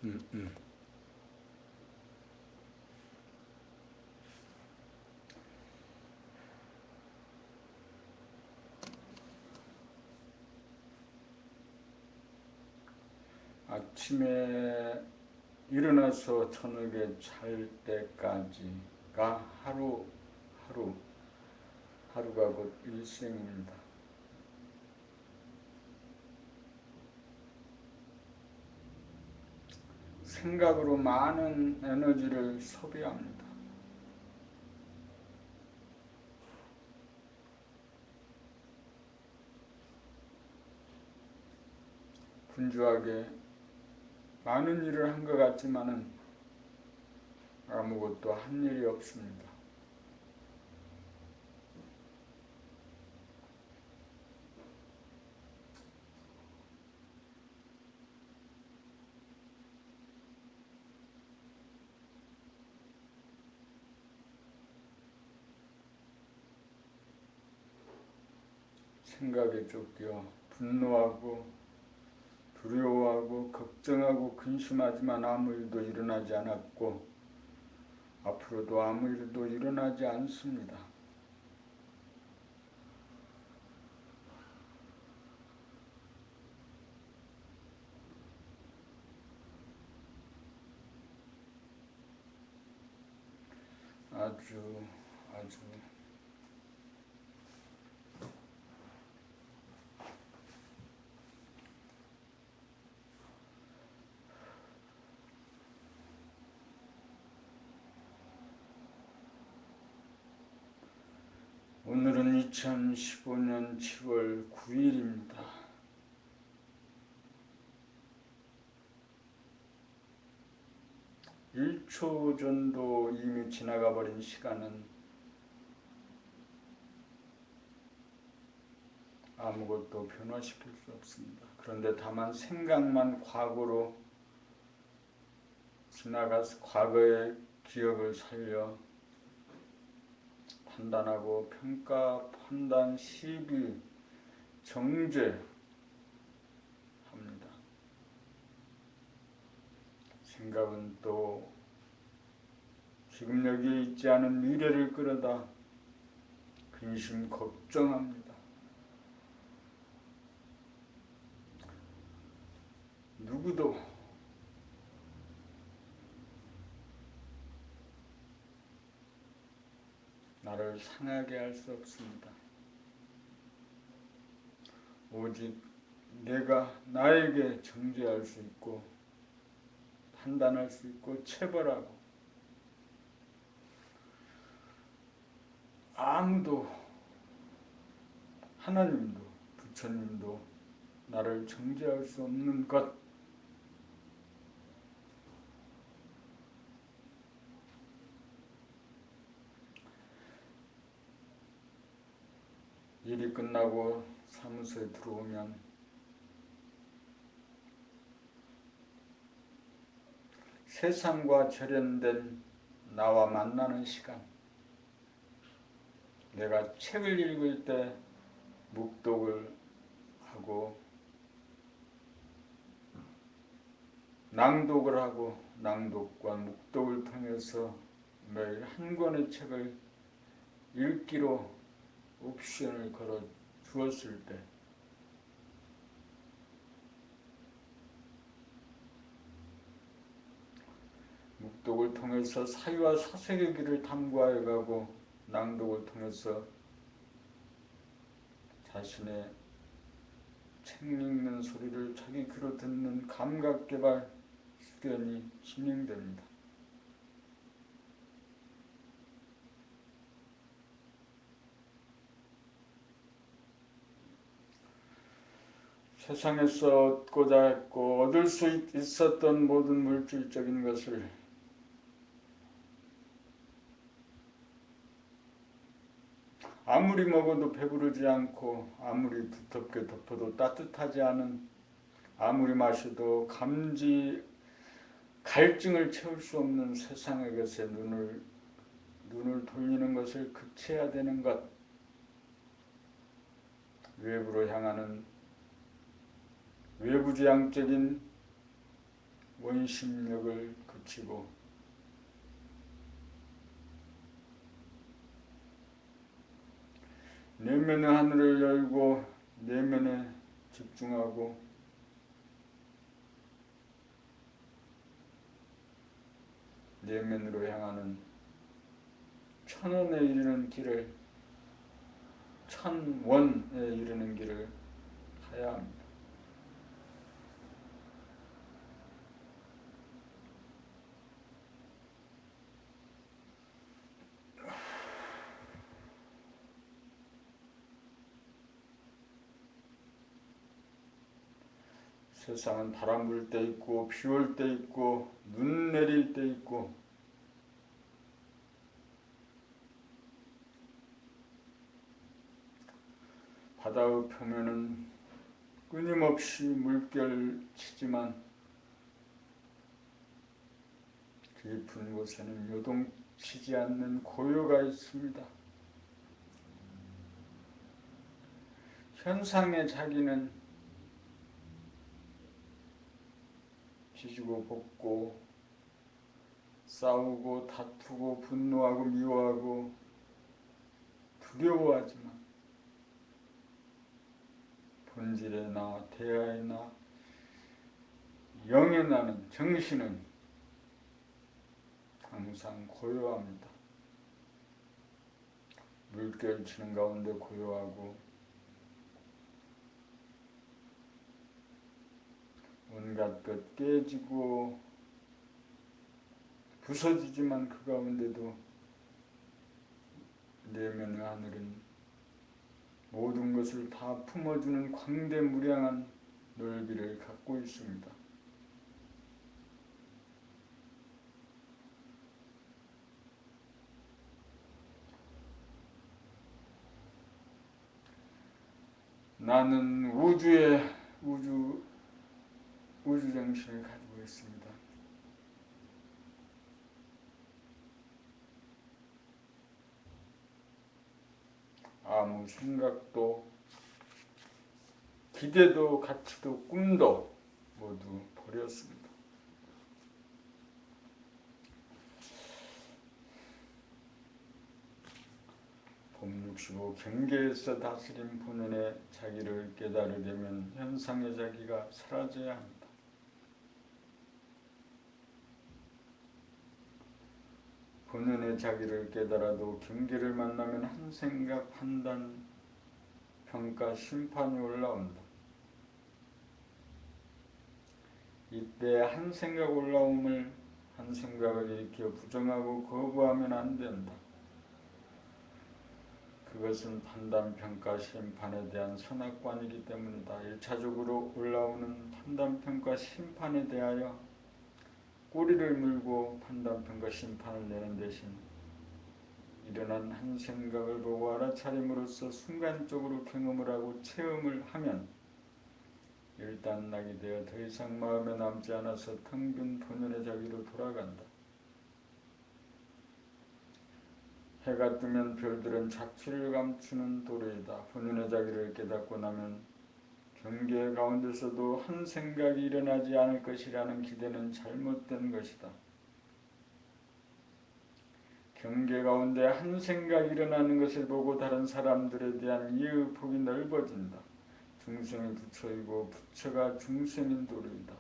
음, 음. 아침에 일어나서 저녁에 잘 때까지가 하루, 하루가 곧 일생입니다. 생각으로 많은 에너지를 소비합니다. 분주하게 많은 일을 한 것 같지만은 아무것도 한 일이 없습니다. 생각에 쫓겨 분노하고 두려워하고 걱정하고 근심하지만 아무 일도 일어나지 않았고 앞으로도 아무 일도 일어나지 않습니다. 아주 오늘은 2015년 7월 9일입니다. 1초 전도 이미 지나가 버린 시간은 아무것도 변화시킬 수 없습니다. 그런데 다만 생각만 과거로 지나가서 과거의 기억을 살려 판단하고 평가, 판단, 시비, 정죄합니다. 생각은 또 지금 여기에 있지 않은 미래를 끌어다 근심, 걱정합니다. 누구도 나를 상하게 할 수 없습니다. 오직 내가 나에게 정죄할 수 있고 판단할 수 있고 체벌하고 아무도 하나님도 부처님도 나를 정죄할 수 없는 것, 일이 끝나고 사무소에 들어오면 세상과 절연된 나와 만나는 시간, 내가 책을 읽을 때 묵독을 하고 낭독을 하고 낭독과 묵독을 통해서 매일 한 권의 책을 읽기로 옵션을 걸어 주었을 때 묵독을 통해서 사유와 사색의 길을 탐구하여 가고 낭독을 통해서 자신의 책 읽는 소리를 자기 귀로 듣는 감각개발 수련이 진행됩니다. 세상에서 얻고자 했고 얻을 수 있었던 모든 물질적인 것을 아무리 먹어도 배부르지 않고 아무리 두텁게 덮어도 따뜻하지 않은, 아무리 마셔도 갈증을 채울 수 없는 세상의 것에 눈을 돌리는 것을 그치해야 되는 것, 외부로 향하는 외부지향적인 원심력을 그치고 내면의 하늘을 열고 내면에 집중하고 내면으로 향하는 천원에 이르는 길을 천원에 이르는 길을 가야 합니다. 세상은 바람 불 때 있고 비 올 때 있고 눈 내릴 때 있고 바다의 표면은 끊임없이 물결치지만 깊은 곳에는 요동치지 않는 고요가 있습니다. 현상의 자기는 지지고 볶고 싸우고 다투고 분노하고 미워하고 두려워하지만 본질의 나, 대하의 나, 영의 나는, 정신은 항상 고요합니다. 물결 치는 가운데 고요하고 온갖 것 깨지고 부서지지만 그 가운데도 내면의 하늘은 모든 것을 다 품어주는 광대무량한 넓이를 갖고 있습니다. 나는 우주정신을 가지고 있습니다. 아무 생각도 기대도 가치도 꿈도 모두 버렸습니다. 봄65 경계에서 다스린 본연의 자기를 깨달으려면 현상의 자기가 사라져야 합니다. 본연의 자기를 깨달아도 경계를 만나면 한 생각, 판단, 평가, 심판이 올라온다. 이때 한 생각 올라옴을 한 생각을 일으켜 부정하고 거부하면 안 된다. 그것은 판단, 평가, 심판에 대한 선악관이기 때문이다. 1차적으로 올라오는 판단, 평가, 심판에 대하여 꼬리를 물고 판단, 평가, 심판을 내는 대신 일어난 한 생각을 보고 알아차림으로써 순간적으로 경험을 하고 체험을 하면 일단락이 되어 더 이상 마음에 남지 않아서 텅 빈 본연의 자기로 돌아간다. 해가 뜨면 별들은 자취를 감추는 도리이다. 본연의 자기를 깨닫고 나면 경계 가운데서도 한 생각이 일어나지 않을 것이라는 기대는 잘못된 것이다. 경계 가운데 한 생각이 일어나는 것을 보고 다른 사람들에 대한 이해의 폭이 넓어진다. 중생이 부처이고 부처가 중생인 도리이다.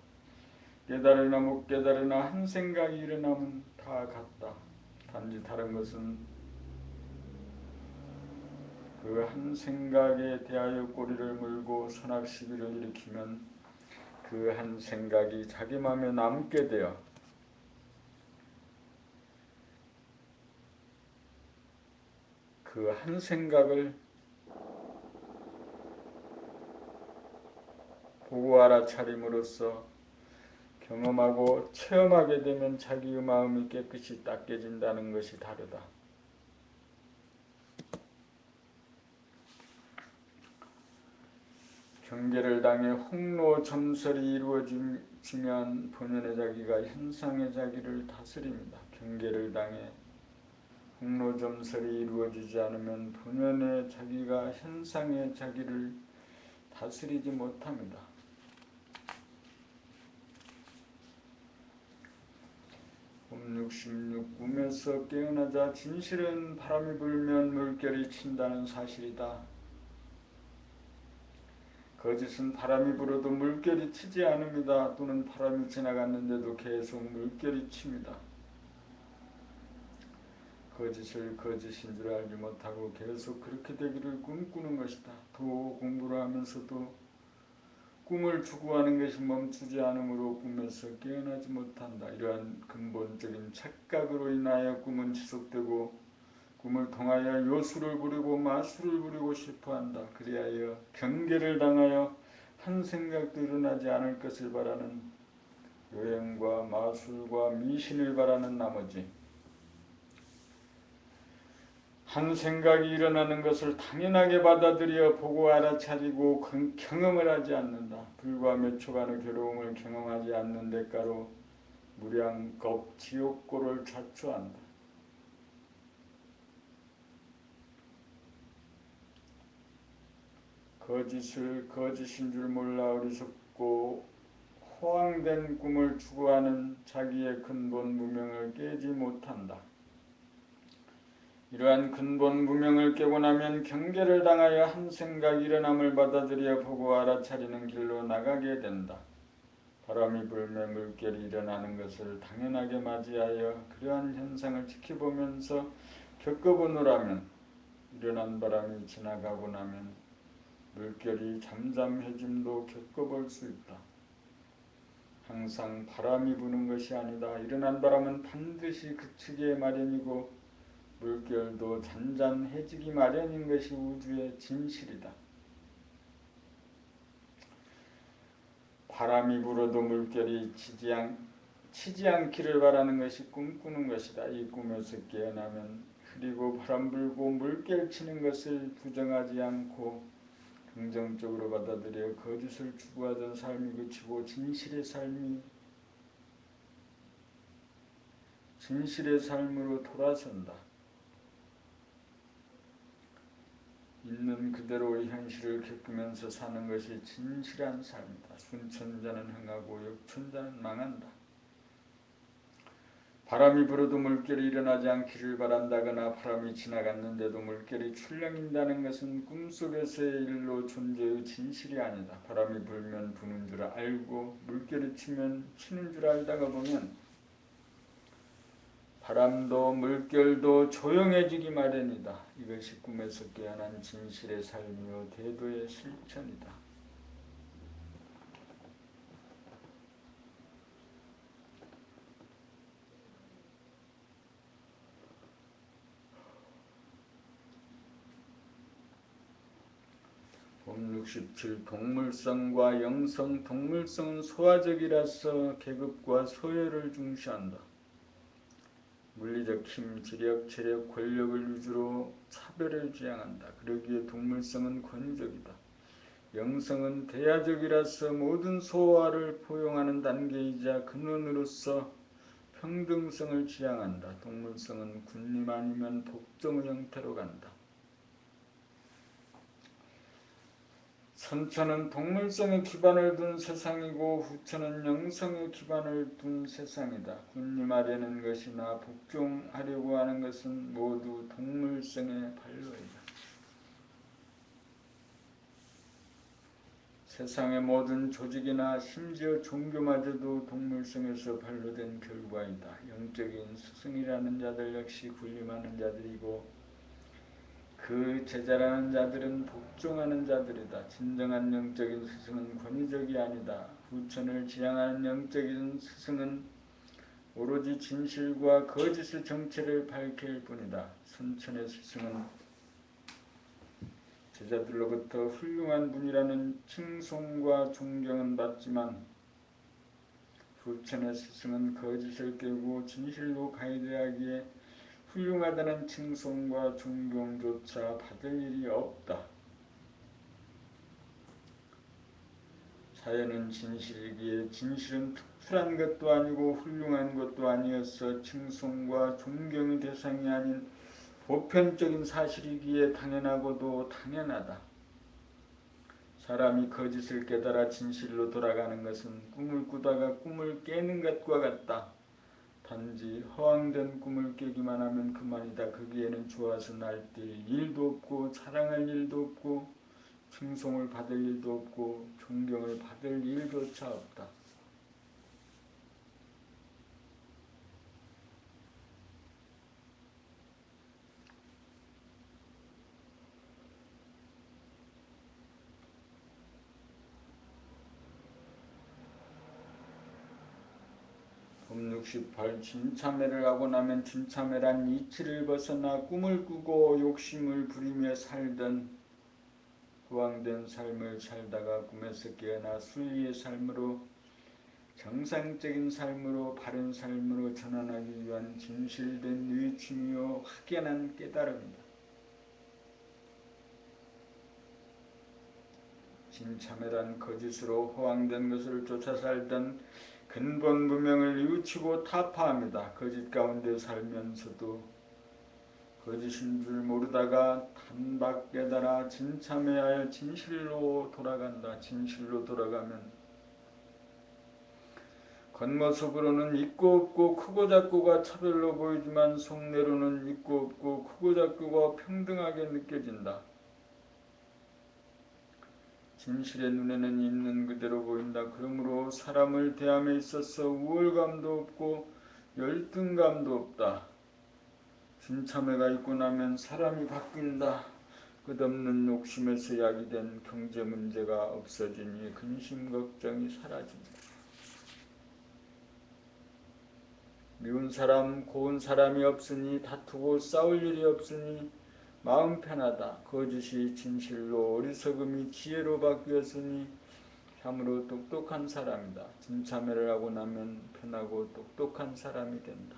깨달으나 못 깨달으나 한 생각이 일어나면 다 같다. 단지 다른 것은 그 한 생각에 대하여 꼬리를 물고 선악시비를 일으키면 그 한 생각이 자기 마음에 남게 되어 그 한 생각을 보고 알아차림으로써 경험하고 체험하게 되면 자기의 마음이 깨끗이 닦여진다는 것이 다르다. 경계를 당해 홍로점설이 이루어지면 본연의 자기가 현상의 자기를 다스립니다. 경계를 당해 홍로점설이 이루어지지 않으면 본연의 자기가 현상의 자기를 다스리지 못합니다. 봄 66. 꿈에서 깨어나자 진실은 바람이 불면 물결이 친다는 사실이다. 거짓은 바람이 불어도 물결이 치지 않습니다. 또는 바람이 지나갔는데도 계속 물결이 칩니다. 거짓을 거짓인 줄 알지 못하고 계속 그렇게 되기를 꿈꾸는 것이다. 또 공부를 하면서도 꿈을 추구하는 것이 멈추지 않으므로 꿈에서 깨어나지 못한다. 이러한 근본적인 착각으로 인하여 꿈은 지속되고 꿈을 통하여 요술을 부리고 마술을 부리고 싶어한다. 그리하여 경계를 당하여 한 생각도 일어나지 않을 것을 바라는 요행과 마술과 미신을 바라는 나머지 한 생각이 일어나는 것을 당연하게 받아들여 보고 알아차리고 경험을 하지 않는다. 불과 몇 초간의 괴로움을 경험하지 않는 대가로 무량겁 지옥고를 자초한다. 거짓을 거짓인 줄 몰라 어리석고 호황된 꿈을 추구하는 자기의 근본 무명을 깨지 못한다. 이러한 근본 무명을 깨고 나면 경계를 당하여 한 생각 일어남을 받아들여 보고 알아차리는 길로 나가게 된다. 바람이 불며 물결이 일어나는 것을 당연하게 맞이하여 그러한 현상을 지켜보면서 겪어보노라면 일어난 바람이 지나가고 나면 물결이 잠잠해짐도 겪어볼 수 있다. 항상 바람이 부는 것이 아니다. 일어난 바람은 반드시 그치기 마련이고 물결도 잔잔해지기 마련인 것이 우주의 진실이다. 바람이 불어도 물결이 치지 않기를 바라는 것이 꿈꾸는 것이다. 이 꿈에서 깨어나면 흐리고 바람 불고 물결 치는 것을 부정하지 않고 긍정적으로 받아들여 거짓을 추구하던 삶이 그치고 진실의 삶으로 돌아선다. 있는 그대로의 현실을 겪으면서 사는 것이 진실한 삶이다. 순천자는 흥하고 역천자는 망한다. 바람이 불어도 물결이 일어나지 않기를 바란다거나 바람이 지나갔는데도 물결이 출렁인다는 것은 꿈속에서의 일로 존재의 진실이 아니다. 바람이 불면 부는 줄 알고 물결이 치면 치는 줄 알다가 보면 바람도 물결도 조용해지기 마련이다. 이것이 꿈에서 깨어난 진실의 삶이요 대도의 실천이다. 봄 67. 동물성과 영성. 동물성은 소화적이라서 계급과 소열을 중시한다. 물리적 힘, 지력, 체력, 권력을 위주로 차별을 지향한다. 그러기에 동물성은 권위적이다. 영성은 대야적이라서 모든 소화를 포용하는 단계이자 근원으로서 평등성을 지향한다. 동물성은 군림 아니면 복종의 형태로 간다. 선천은 동물성에 기반을 둔 세상이고 후천은 영성에 기반을 둔 세상이다. 군림하려는 것이나 복종하려고 하는 것은 모두 동물성의 발로이다. 세상의 모든 조직이나 심지어 종교마저도 동물성에서 발로된 결과이다. 영적인 스승이라는 자들 역시 군림하는 자들이고 그 제자라는 자들은 복종하는 자들이다. 진정한 영적인 스승은 권위적이 아니다. 후천을 지향하는 영적인 스승은 오로지 진실과 거짓의 정체를 밝힐 뿐이다. 선천의 스승은 제자들로부터 훌륭한 분이라는 칭송과 존경은 받지만 후천의 스승은 거짓을 깨고 진실로 가이드하기에 훌륭하다는 칭송과 존경조차 받을 일이 없다. 자연은 진실이기에 진실은 특출한 것도 아니고 훌륭한 것도 아니어서 칭송과 존경의 대상이 아닌 보편적인 사실이기에 당연하고도 당연하다. 사람이 거짓을 깨달아 진실로 돌아가는 것은 꿈을 꾸다가 꿈을 깨는 것과 같다. 단지 허황된 꿈을 깨기만 하면 그만이다. 거기에는 좋아서 날뛸 일도 없고 자랑할 일도 없고 칭송을 받을 일도 없고 존경을 받을 일조차 없다. 법 68. 진참회를 하고 나면 진참회란 이치를 벗어나 꿈을 꾸고 욕심을 부리며 살던 허황된 삶을 살다가 꿈에서 깨어나 순리의 삶으로 정상적인 삶으로 바른 삶으로 전환하기 위한 진실된 뉘우침이요 확연한 깨달음이다. 진참회란 거짓으로 허황된 것을 쫓아 살던 근본 무명을 뉘우치고 타파합니다. 거짓 가운데 살면서도 거짓인 줄 모르다가 단박 깨달아 진참회하여 진실로 돌아간다. 진실로 돌아가면 겉모습으로는 있고 없고 크고 작고가 차별로 보이지만 속내로는 있고 없고 크고 작고가 평등하게 느껴진다. 진실의 눈에는 있는 그대로 보인다. 그러므로 사람을 대함에 있어서 우월감도 없고 열등감도 없다. 진참회가 있고 나면 사람이 바뀐다. 끝없는 욕심에서 야기된 경제 문제가 없어지니 근심 걱정이 사라진다. 미운 사람 고운 사람이 없으니 다투고 싸울 일이 없으니 마음 편하다. 거짓이 진실로 어리석음이 지혜로 바뀌었으니 참으로 똑똑한 사람이다. 진참회를 하고 나면 편하고 똑똑한 사람이 된다.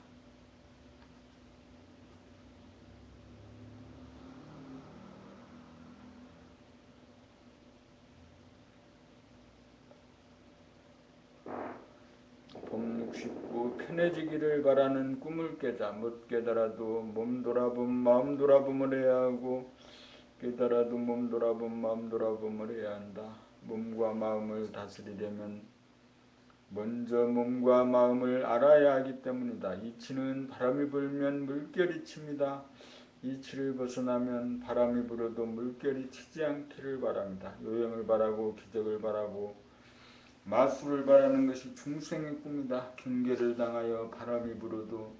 법 69. 편해지기를 바라는 꿈을 깨자. 못 깨달아도 몸 돌아봄 마음 돌아봄을 해야 하고 깨달아도 몸 돌아봄 마음 돌아봄을 해야 한다. 몸과 마음을 다스리려면 먼저 몸과 마음을 알아야 하기 때문이다. 이치는 바람이 불면 물결이 칩니다. 이치를 벗어나면 바람이 불어도 물결이 치지 않기를 바랍니다. 요행을 바라고 기적을 바라고 마술을 바라는 것이 중생의 꿈이다. 경계를 당하여 바람이 불어도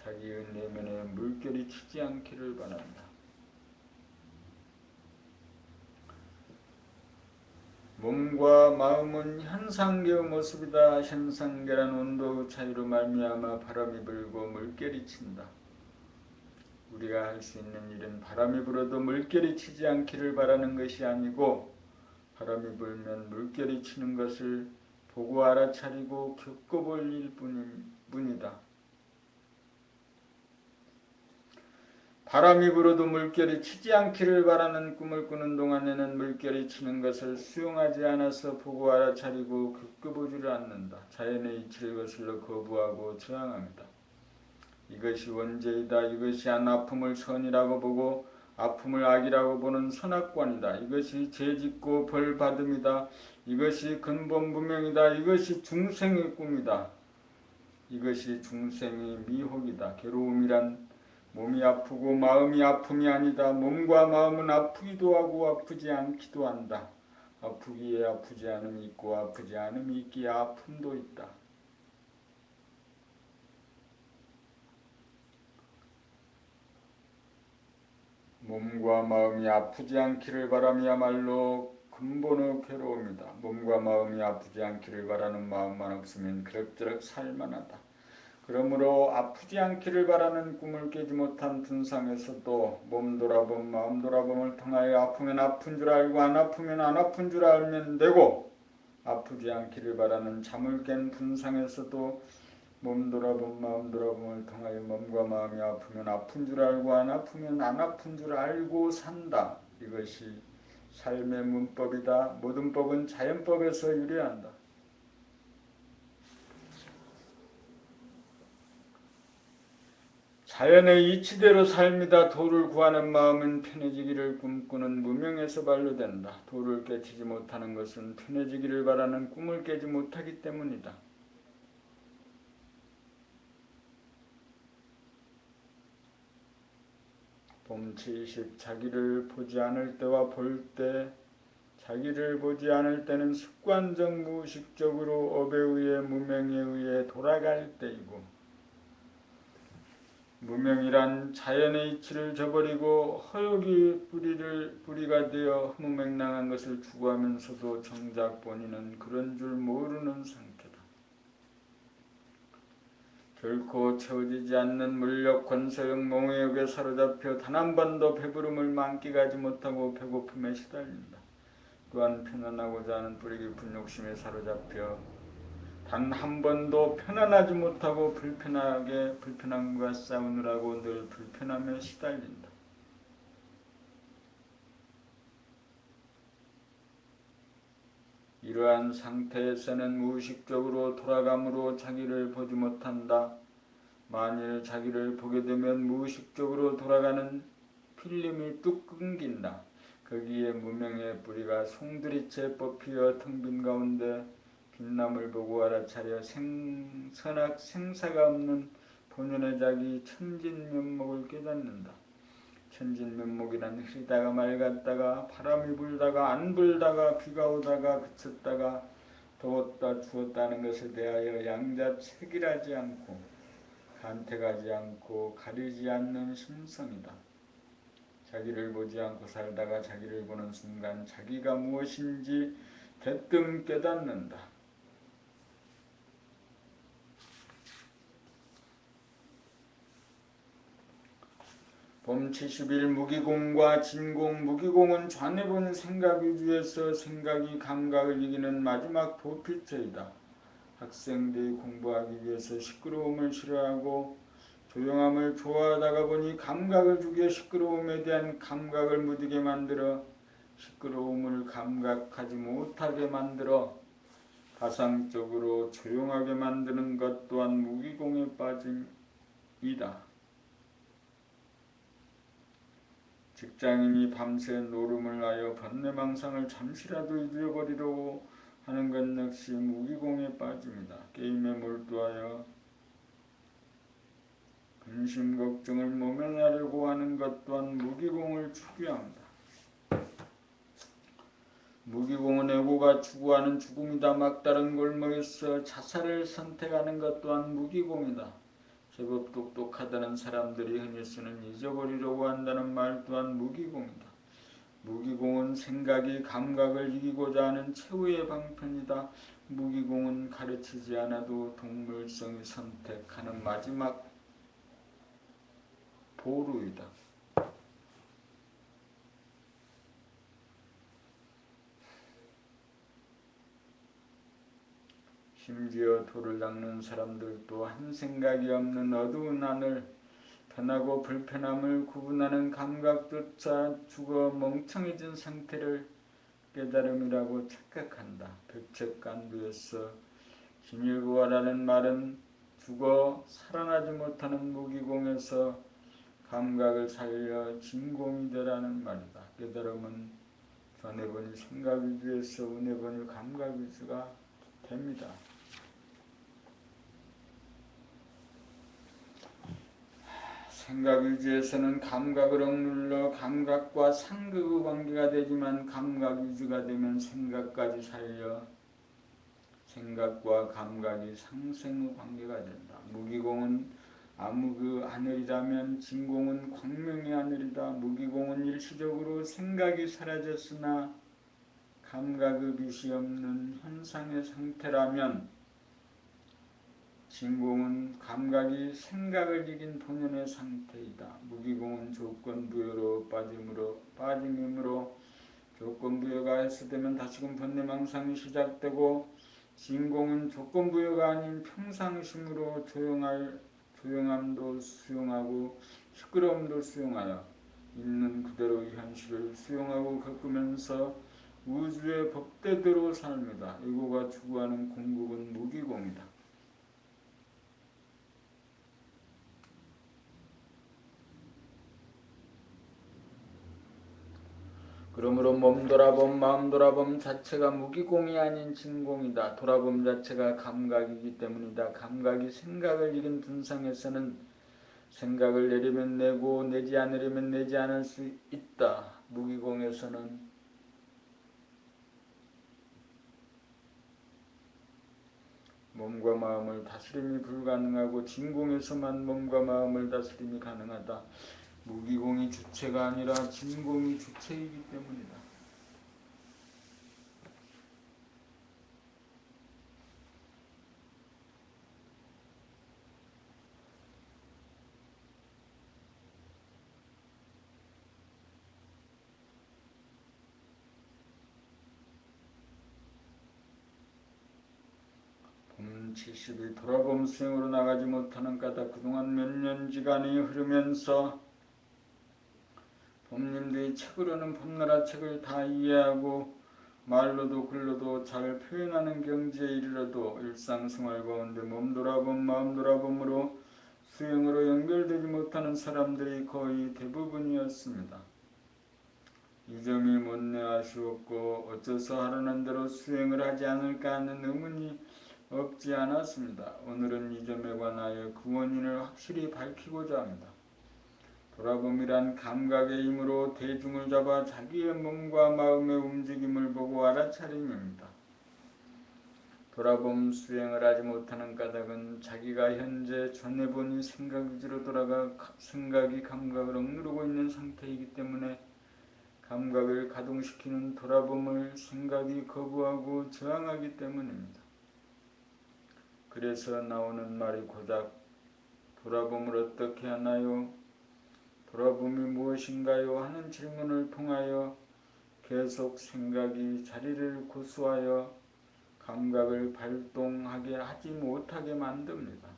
자기의 내면에 물결이 치지 않기를 바란다. 몸과 마음은 현상계의 모습이다. 현상계란 온도의 차이로 말미암아 바람이 불고 물결이 친다. 우리가 할 수 있는 일은 바람이 불어도 물결이 치지 않기를 바라는 것이 아니고 바람이 불면 물결이 치는 것을 보고 알아차리고 겪어볼 일뿐이다. 바람이 불어도 물결이 치지 않기를 바라는 꿈을 꾸는 동안에는 물결이 치는 것을 수용하지 않아서 보고 알아차리고 겪어보지를 않는다. 자연의 이치를 거슬러 거부하고 저항합니다. 이것이 원죄이다. 이것이 안 아픔을 선이라고 보고 아픔을 악이라고 보는 선악관이다. 이것이 죄짓고 벌받음이다. 이것이 근본 무명이다. 이것이 중생의 꿈이다. 이것이 중생의 미혹이다. 괴로움이란 몸이 아프고 마음이 아픔이 아니다. 몸과 마음은 아프기도 하고 아프지 않기도 한다. 아프기에 아프지 않음이 있고 아프지 않음이 있기에 아픔도 있다. 몸과 마음이 아프지 않기를 바람이야말로 근본의 괴로움이다. 몸과 마음이 아프지 않기를 바라는 마음만 없으면 그럭저럭 살만하다. 그러므로 아프지 않기를 바라는 꿈을 깨지 못한 분상에서도 몸 돌아봄 마음 돌아봄을 통하여 아프면 아픈 줄 알고 안 아프면 안 아픈 줄 알면 되고 아프지 않기를 바라는 잠을 깬 분상에서도 몸 돌아봄 마음 돌아봄을 통하여 몸과 마음이 아프면 아픈 줄 알고 안 아프면 안 아픈 줄 알고 산다. 이것이 삶의 문법이다. 모든 법은 자연법에서 유래한다. 자연의 이치대로 삶이다. 도를 구하는 마음은 편해지기를 꿈꾸는 무명에서 반려된다. 도를 깨치지 못하는 것은 편해지기를 바라는 꿈을 깨지 못하기 때문이다. 봄70 자기를 보지 않을 때와 볼 때, 자기를 보지 않을 때는 습관적 무의식적으로 업에 의해 무명에 의해 돌아갈 때이고, 무명이란 자연의 이치를 저버리고 허욕이 뿌리가 되어 허무맹랑한 것을 추구하면서도 정작 본인은 그런 줄 모르는 상태다. 결코 채워지지 않는 물력, 권세력, 몽해욕에 사로잡혀 단 한 번도 배부름을 만끽하지 못하고 배고픔에 시달린다. 또한 편안하고자 하는 뿌리 깊은 욕심에 사로잡혀 단 한 번도 편안하지 못하고 불편함과 싸우느라고 늘 불편함에 시달린다. 이러한 상태에서는 무의식적으로 돌아감으로 자기를 보지 못한다. 만일 자기를 보게 되면 무의식적으로 돌아가는 필름이 뚝 끊긴다. 거기에 무명의 뿌리가 송두리째 뽑히어 텅 빈 가운데 빛남을 보고 알아차려 선악 생사가 없는 본연의 자기 천진면목을 깨닫는다. 천진면목이란 흐리다가 맑았다가 바람이 불다가 안 불다가 비가 오다가 그쳤다가 더웠다 추웠다는 것에 대하여 양자체결하지 않고 간택하지 않고 가리지 않는 심성이다. 자기를 보지 않고 살다가 자기를 보는 순간 자기가 무엇인지 대뜸 깨닫는다. 봄70일 무기공과 진공. 무기공은 좌뇌본 생각위주에서 생각이 감각을 이기는 마지막 도피처이다. 학생들이 공부하기 위해서 시끄러움을 싫어하고 조용함을 좋아하다가 보니 감각을 죽여 시끄러움에 대한 감각을 무디게 만들어 시끄러움을 감각하지 못하게 만들어 가상적으로 조용하게 만드는 것 또한 무기공의 빠짐이다. 직장인이 밤새 노름을 하여 번뇌망상을 잠시라도 잊어버리려고 하는 것 역시 무기공에 빠집니다. 게임에 몰두하여 근심 걱정을 모면하려고 하는 것 또한 무기공을 추구합니다. 무기공은 에고가 추구하는 죽음이다. 막다른 골목에서 자살을 선택하는 것 또한 무기공이다. 제법 똑똑하다는 사람들이 흔히 쓰는 잊어버리려고 한다는 말 또한 무기공이다. 무기공은 생각이 감각을 이기고자 하는 최후의 방편이다. 무기공은 가르치지 않아도 동물성이 선택하는 마지막 보루이다. 심지어 돌을 닦는 사람들도 한 생각이 없는 어두운 하늘, 편하고 불편함을 구분하는 감각조차 죽어 멍청해진 상태를 깨달음이라고 착각한다. 백척간두에서 김일구화라는 말은 죽어 살아나지 못하는 무기공에서 감각을 살려 진공이 되라는 말이다. 깨달음은 전해보니 생각위주에서 은혜보니 감각위주가 됩니다. 생각위주에서는 감각을 억눌러 감각과 상극의 관계가 되지만 감각위주가 되면 생각까지 살려 생각과 감각이 상생의 관계가 된다. 무기공은 암흑의 하늘이라면 진공은 광명의 하늘이다. 무기공은 일시적으로 생각이 사라졌으나 감각의 빛이 없는 현상의 상태라면 진공은 감각이 생각을 이긴 본연의 상태이다. 무기공은 조건부여로 빠짐이므로 조건부여가 해소되면 다시금 번뇌망상이 시작되고 진공은 조건부여가 아닌 평상심으로 조용함도 수용하고 시끄러움도 수용하여 있는 그대로의 현실을 수용하고 겪으면서 우주의 법대대로 삽니다. 에고가 추구하는 궁극은 무기공이다. 그러므로 몸 돌아봄, 마음 돌아봄 자체가 무기공이 아닌 진공이다. 돌아봄 자체가 감각이기 때문이다. 감각이 생각을 이긴 분상에서는 생각을 내려면 내고 내지 않으려면 내지 않을 수 있다. 무기공에서는 몸과 마음을 다스림이 불가능하고 진공에서만 몸과 마음을 다스림이 가능하다. 무기공이 주체가 아니라 진공이 주체이기 때문이다. 봄 70이 돌아봄 수행으로 나가지 못하는 까닭 그동안 몇 년지간이 흐르면서 봄님들이 책으로는 봄나라 책을 다 이해하고 말로도 글로도 잘 표현하는 경지에 이르러도 일상생활 가운데 몸 돌아봄 마음 돌아봄으로 수행으로 연결되지 못하는 사람들이 거의 대부분이었습니다. 이 점이 못내 아쉬웠고 어째서 하라는 대로 수행을 하지 않을까 하는 의문이 없지 않았습니다. 오늘은 이 점에 관하여 그 원인을 확실히 밝히고자 합니다. 돌아봄이란 감각의 힘으로 대중을 잡아 자기의 몸과 마음의 움직임을 보고 알아차림입니다. 돌아봄 수행을 하지 못하는 까닭은 자기가 현재 전해보니 생각 위주로 돌아가 생각이 감각을 억누르고 있는 상태이기 때문에 감각을 가동시키는 돌아봄을 생각이 거부하고 저항하기 때문입니다. 그래서 나오는 말이 고작 돌아봄을 어떻게 하나요? 돌아봄이 무엇인가요? 하는 질문을 통하여 계속 생각이 자리를 고수하여 감각을 발동하게 하지 못하게 만듭니다.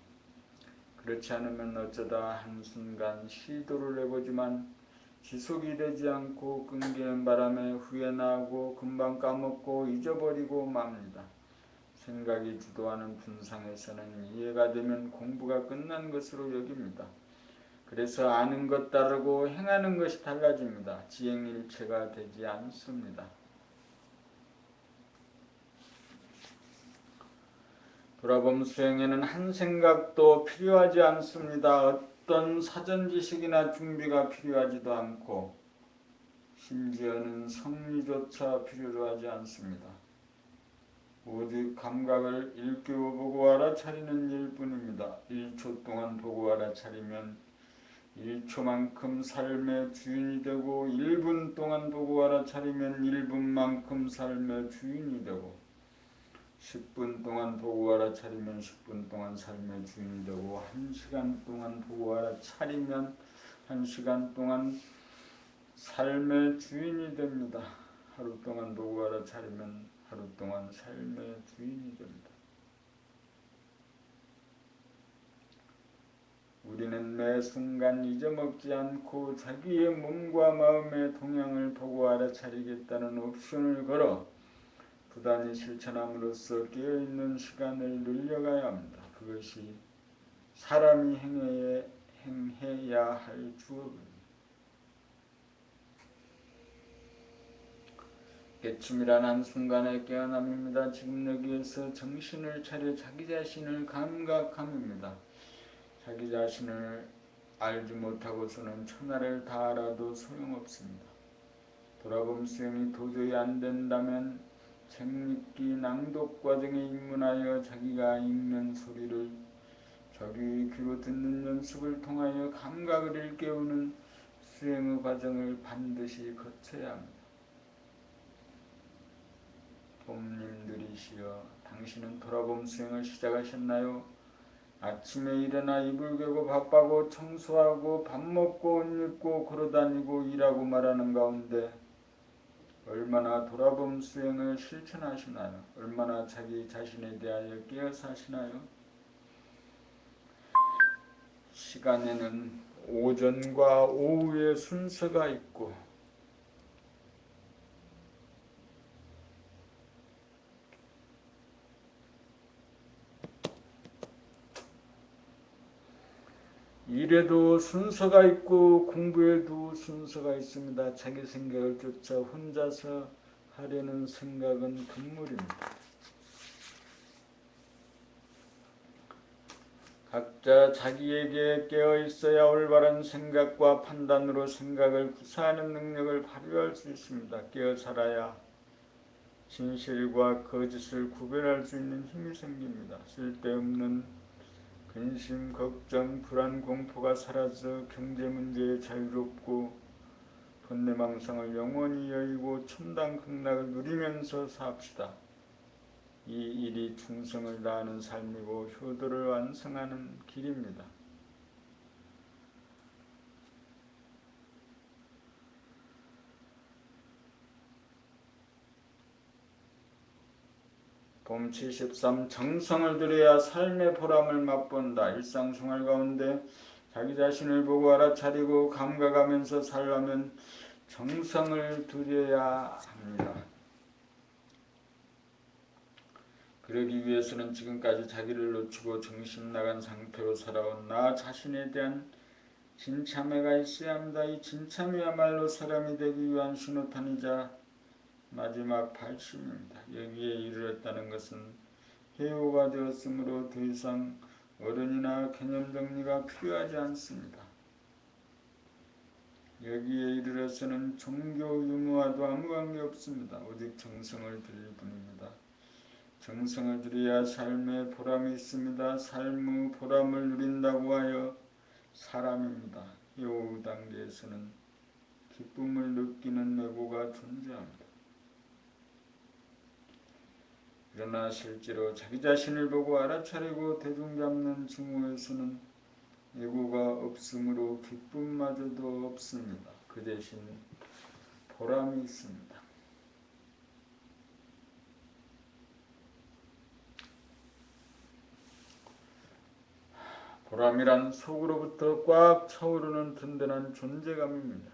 그렇지 않으면 어쩌다 한순간 시도를 해보지만 지속이 되지 않고 끊기는 바람에 후회나 하고 금방 까먹고 잊어버리고 맙니다. 생각이 주도하는 분상에서는 이해가 되면 공부가 끝난 것으로 여깁니다. 그래서 아는 것 따르고 행하는 것이 달라집니다. 지행일체가 되지 않습니다. 돌아봄 수행에는 한 생각도 필요하지 않습니다. 어떤 사전 지식이나 준비가 필요하지도 않고 심지어는 성리조차 필요로 하지 않습니다. 오직 감각을 일깨워보고 알아차리는 일뿐입니다. 1초 동안 보고 알아차리면 1초만큼 삶의 주인이 되고 1분 동안 보고 알아차리면 1분만큼 삶의 주인이 되고 10분 동안 보고 알아차리면 10분 동안 삶의 주인이 되고 1시간 동안 보고 알아차리면 1시간 동안 삶의 주인이 됩니다. 하루 동안 보고 알아차리면 하루 동안 삶의 주인이 됩니다. 우리는 매 순간 잊어먹지 않고 자기의 몸과 마음의 동향을 보고 알아차리겠다는 옵션을 걸어 부단히 실천함으로써 깨어있는 시간을 늘려가야 합니다. 그것이 사람이 행해야 할 주업입니다. 깨침이란 한순간의 깨어남입니다. 지금 여기에서 정신을 차려 자기 자신을 감각함입니다. 자기 자신을 알지 못하고서는 천하를 다 알아도 소용없습니다. 돌아봄 수행이 도저히 안 된다면 책 읽기 낭독 과정에 입문하여 자기가 읽는 소리를 자기 귀로 듣는 연습을 통하여 감각을 일깨우는 수행의 과정을 반드시 거쳐야 합니다. 봄님들이시여, 당신은 돌아봄 수행을 시작하셨나요? 아침에 일어나 이불 개고 밥하고 청소하고 밥 먹고 옷 입고 걸어다니고 일하고 말하는 가운데 얼마나 돌아봄 수행을 실천하시나요? 얼마나 자기 자신에 대하여 깨어서 하시나요? 시간에는 오전과 오후의 순서가 있고 일에도 순서가 있고 공부에도 순서가 있습니다. 자기 생각을 쫓아 혼자서 하려는 생각은 금물입니다. 각자 자기에게 깨어 있어야 올바른 생각과 판단으로 생각을 구사하는 능력을 발휘할 수 있습니다. 깨어 살아야 진실과 거짓을 구별할 수 있는 힘이 생깁니다. 쓸데없는 근심, 걱정, 불안, 공포가 사라져 경제 문제에 자유롭고 번뇌망상을 영원히 여의고 천당 극락을 누리면서 삽시다. 이 일이 충성을 다하는 삶이고 효도를 완성하는 길입니다. 봄 73 정성을 들여야 삶의 보람을 맛본다. 일상생활 가운데 자기 자신을 보고 알아차리고 감각하면서 살려면 정성을 들여야 합니다. 그러기 위해서는 지금까지 자기를 놓치고 정신 나간 상태로 살아온 나 자신에 대한 진참회가 있어야 합니다. 이 진참회야말로 사람이 되기 위한 신호탄이자 마지막 발심입니다. 여기에 이르렀다는 것은 해오가 되었으므로 더 이상 어른이나 개념 정리가 필요하지 않습니다. 여기에 이르러서는 종교 유무와도 아무 관계 없습니다. 오직 정성을 들일 뿐입니다. 정성을 들여야 삶의 보람이 있습니다. 삶의 보람을 누린다고 하여 사람입니다. 해오 단계에서는 기쁨을 느끼는 내고가 존재합니다. 그러나 실제로 자기 자신을 보고 알아차리고 대중잡는 증오에서는 애고가 없으므로 기쁨마저도 없습니다. 그 대신 보람이 있습니다. 보람이란 속으로부터 꽉 차오르는 든든한 존재감입니다.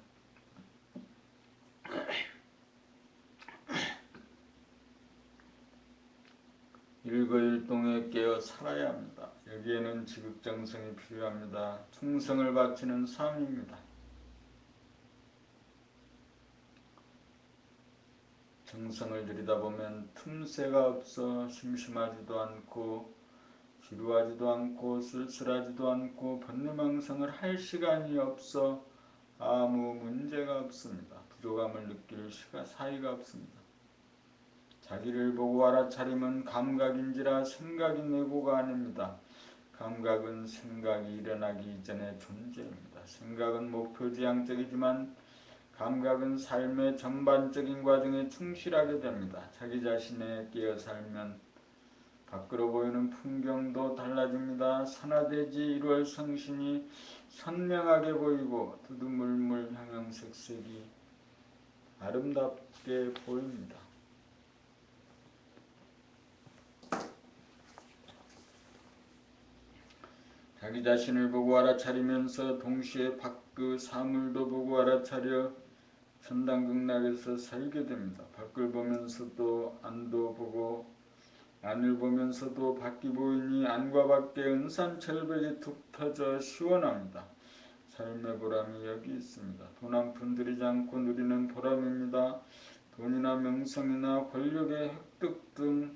일거일동에 깨어 살아야 합니다. 여기에는 지극정성이 필요합니다. 충성을 바치는 삶입니다. 정성을 들이다 보면 틈새가 없어 심심하지도 않고 지루하지도 않고 쓸쓸하지도 않고 번뇌망상을 할 시간이 없어 아무 문제가 없습니다. 부족함을 느낄 사이가 없습니다. 자기를 보고 알아차림은 감각인지라 생각이 내고가 아닙니다. 감각은 생각이 일어나기 이전의 존재입니다. 생각은 목표지향적이지만 감각은 삶의 전반적인 과정에 충실하게 됩니다. 자기 자신에 깨어 살면 밖으로 보이는 풍경도 달라집니다. 산화대지 1월 성신이 선명하게 보이고 두두물물 형형색색이 아름답게 보입니다. 자기 자신을 보고 알아차리면서 동시에 밖의 사물도 보고 알아차려 천당극락에서 살게 됩니다. 밖을 보면서도 안도 보고 안을 보면서도 밖이 보이니 안과 밖에 은산철벽이 툭 터져 시원합니다. 삶의 보람이 여기 있습니다. 돈 한 푼 들이지 않고 누리는 보람입니다. 돈이나 명성이나 권력의 획득 등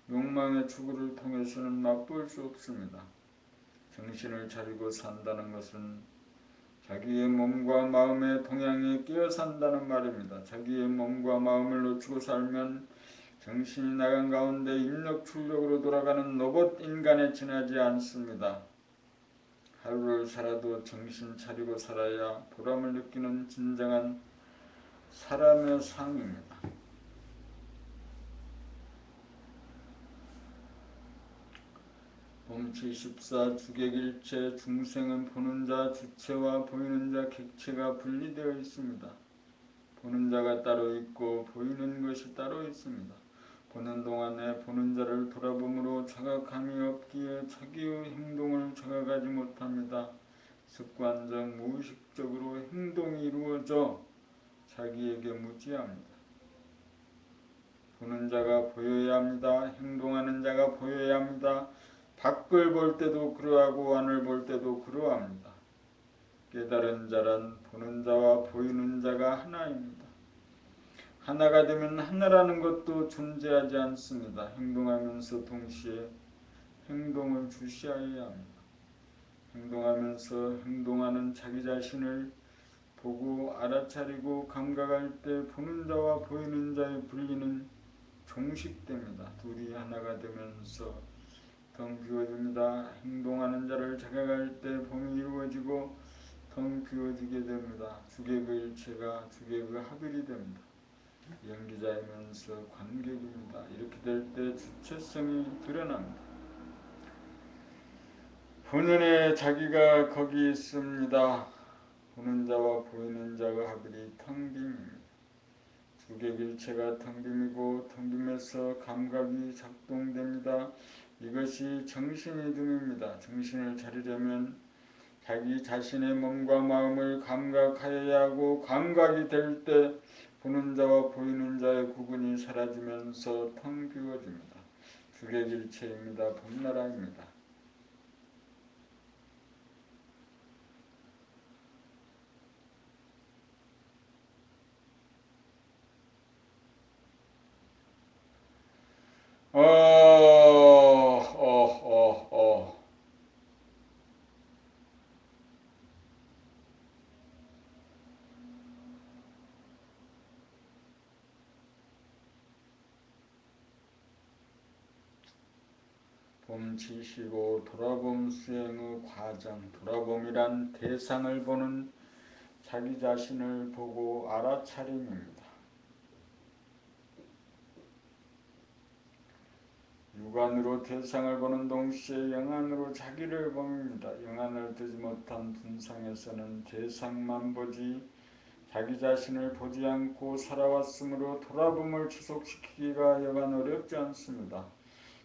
욕망의 추구를 통해서는 맛볼 수 없습니다. 정신을 차리고 산다는 것은 자기의 몸과 마음의 동향에 끼어 산다는 말입니다. 자기의 몸과 마음을 놓치고 살면 정신이 나간 가운데 인력출력으로 돌아가는 로봇 인간에 지나지 않습니다. 하루를 살아도 정신 차리고 살아야 보람을 느끼는 진정한 사람의 삶입니다. 봄치 14 주객일체 중생은 보는 자 주체와 보이는 자 객체가 분리되어 있습니다. 보는 자가 따로 있고 보이는 것이 따로 있습니다. 보는 동안에 보는 자를 돌아봄으로 자각함이 없기에 자기의 행동을 자각하지 못합니다. 습관적 무의식적으로 행동이 이루어져 자기에게 무지합니다. 보는 자가 보여야 합니다. 행동하는 자가 보여야 합니다. 밖을 볼 때도 그러하고 안을 볼 때도 그러합니다. 깨달은 자란 보는 자와 보이는 자가 하나입니다. 하나가 되면 하나라는 것도 존재하지 않습니다. 행동하면서 동시에 행동을 주시하여야 합니다. 행동하면서 행동하는 자기 자신을 보고 알아차리고 감각할 때 보는 자와 보이는 자의 분리는 종식됩니다. 둘이 하나가 되면서 텅 비워집니다. 행동하는 자를 자각할 때 범이 이루어지고 텅 비워지게 됩니다. 두 개의 일체가 두 개의 합일이 됩니다. 연기자이면서 관객입니다. 이렇게 될 때 주체성이 드러납니다. 본연의 자기가 거기 있습니다. 보는 자와 보이는 자가 합일이 텅 빔입니다. 두 개의 일체가 텅 빔이고 텅 빔에서 감각이 작동됩니다. 이것이 정신이 됨입니다. 정신을 차리려면 자기 자신의 몸과 마음을 감각하여야 하고 감각이 될 때 보는 자와 보이는 자의 구분이 사라지면서 텅 비워집니다. 두 개의 일체입니다. 봄나라입니다. 봄치시고 돌아봄 수행의 과정. 돌아봄이란 대상을 보는 자기 자신을 보고 알아차림입니다. 육안으로 대상을 보는 동시에 영안으로 자기를 봅니다. 영안을 뜨지 못한 분상에서는 대상만 보지 자기 자신을 보지 않고 살아왔으므로 돌아봄을 지속시키기가 여간 어렵지 않습니다.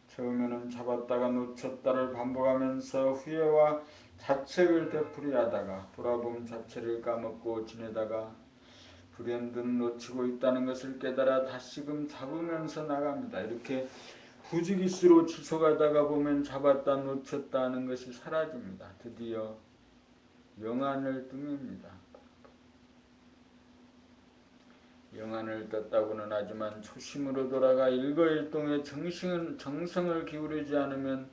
처음에는 잡았다가 놓쳤다를 반복하면서 후회와 자책을 되풀이하다가 돌아봄 자체를 까먹고 지내다가 불현듯 놓치고 있다는 것을 깨달아 다시금 잡으면서 나갑니다. 이렇게 부지기수로 지속하다가 보면 잡았다 놓쳤다 하는 것이 사라집니다. 드디어 영안을 뜸입니다. 영안을 떴다고는 하지만 초심으로 돌아가 일거일동에 정성을 기울이지 않으면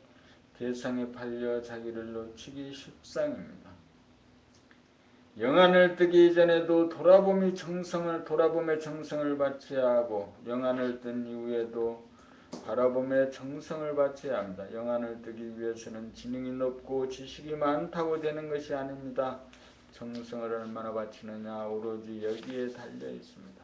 대상에 팔려 자기를 놓치기 십상입니다. 영안을 뜨기 이전에도 돌아봄의 정성을 바쳐야 하고 영안을 뜬 이후에도 바라봄의 정성을 바쳐야 합니다. 영안을 뜨기 위해서는 지능이 높고 지식이 많다고 되는 것이 아닙니다. 정성을 얼마나 바치느냐 오로지 여기에 달려 있습니다.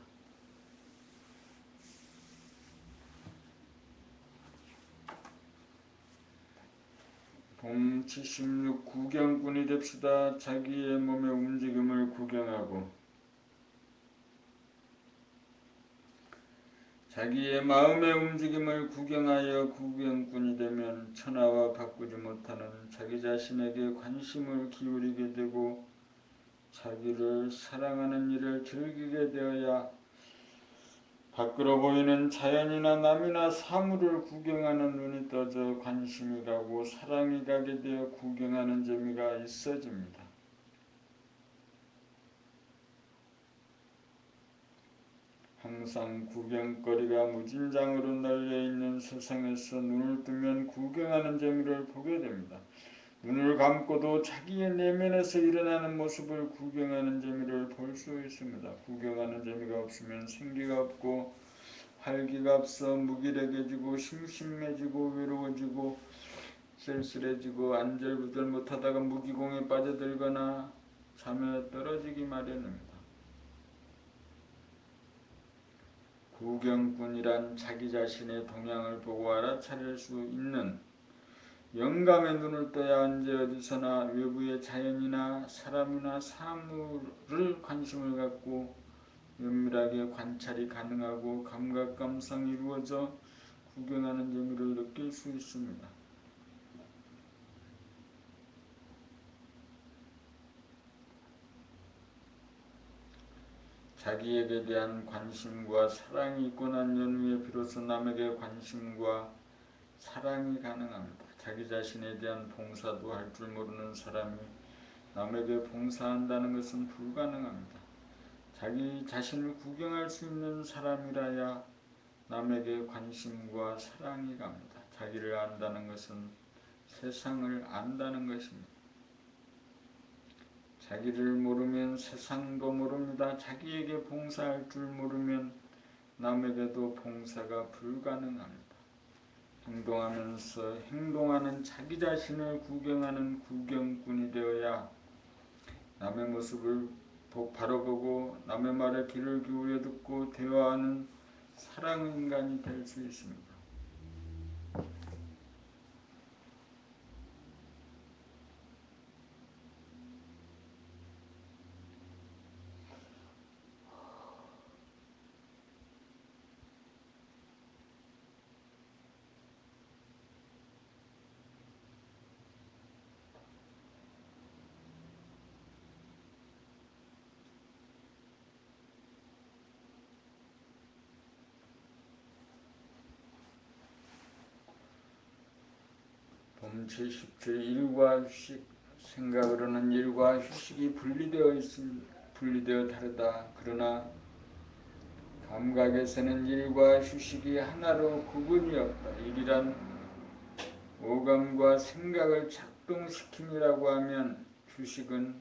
봄 76 구경꾼이 됩시다. 자기의 몸의 움직임을 구경하고 자기의 마음의 움직임을 구경하여 구경꾼이 되면 천하와 바꾸지 못하는 자기 자신에게 관심을 기울이게 되고 자기를 사랑하는 일을 즐기게 되어야 밖으로 보이는 자연이나 남이나 사물을 구경하는 눈이 떠져 관심이 가고 사랑이 가게 되어 구경하는 재미가 있어집니다. 항상 구경거리가 무진장으로 널려있는 세상에서 눈을 뜨면 구경하는 재미를 보게 됩니다. 눈을 감고도 자기의 내면에서 일어나는 모습을 구경하는 재미를 볼 수 있습니다. 구경하는 재미가 없으면 생기가 없고 활기가 없어 무기력해지고 심심해지고 외로워지고 쓸쓸해지고 안절부절 못하다가 무기공에 빠져들거나 잠에 떨어지기 마련입니다. 구경꾼이란 자기 자신의 동향을 보고 알아차릴 수 있는 영감의 눈을 떠야 언제 어디서나 외부의 자연이나 사람이나 사물을 관심을 갖고 면밀하게 관찰이 가능하고 감각감상이 이루어져 구경하는 재미를 느낄 수 있습니다. 자기에게 대한 관심과 사랑이 있고 난 연후에 비로소 남에게 관심과 사랑이 가능합니다. 자기 자신에 대한 봉사도 할 줄 모르는 사람이 남에게 봉사한다는 것은 불가능합니다. 자기 자신을 구경할 수 있는 사람이라야 남에게 관심과 사랑이 갑니다. 자기를 안다는 것은 세상을 안다는 것입니다. 자기를 모르면 세상도 모릅니다. 자기에게 봉사할 줄 모르면 남에게도 봉사가 불가능합니다. 행동하는 자기 자신을 구경하는 구경꾼이 되어야 남의 모습을 바로 보고 남의 말에 귀를 기울여 듣고 대화하는 사랑의 인간이 될 수 있습니다. 봄 제10주 일과 휴식. 생각으로는 일과 휴식이 분리되어 다르다. 그러나 감각에서는 일과 휴식이 하나로 구분이 없다. 일이란 오감과 생각을 작동시킴이라고 하면 휴식은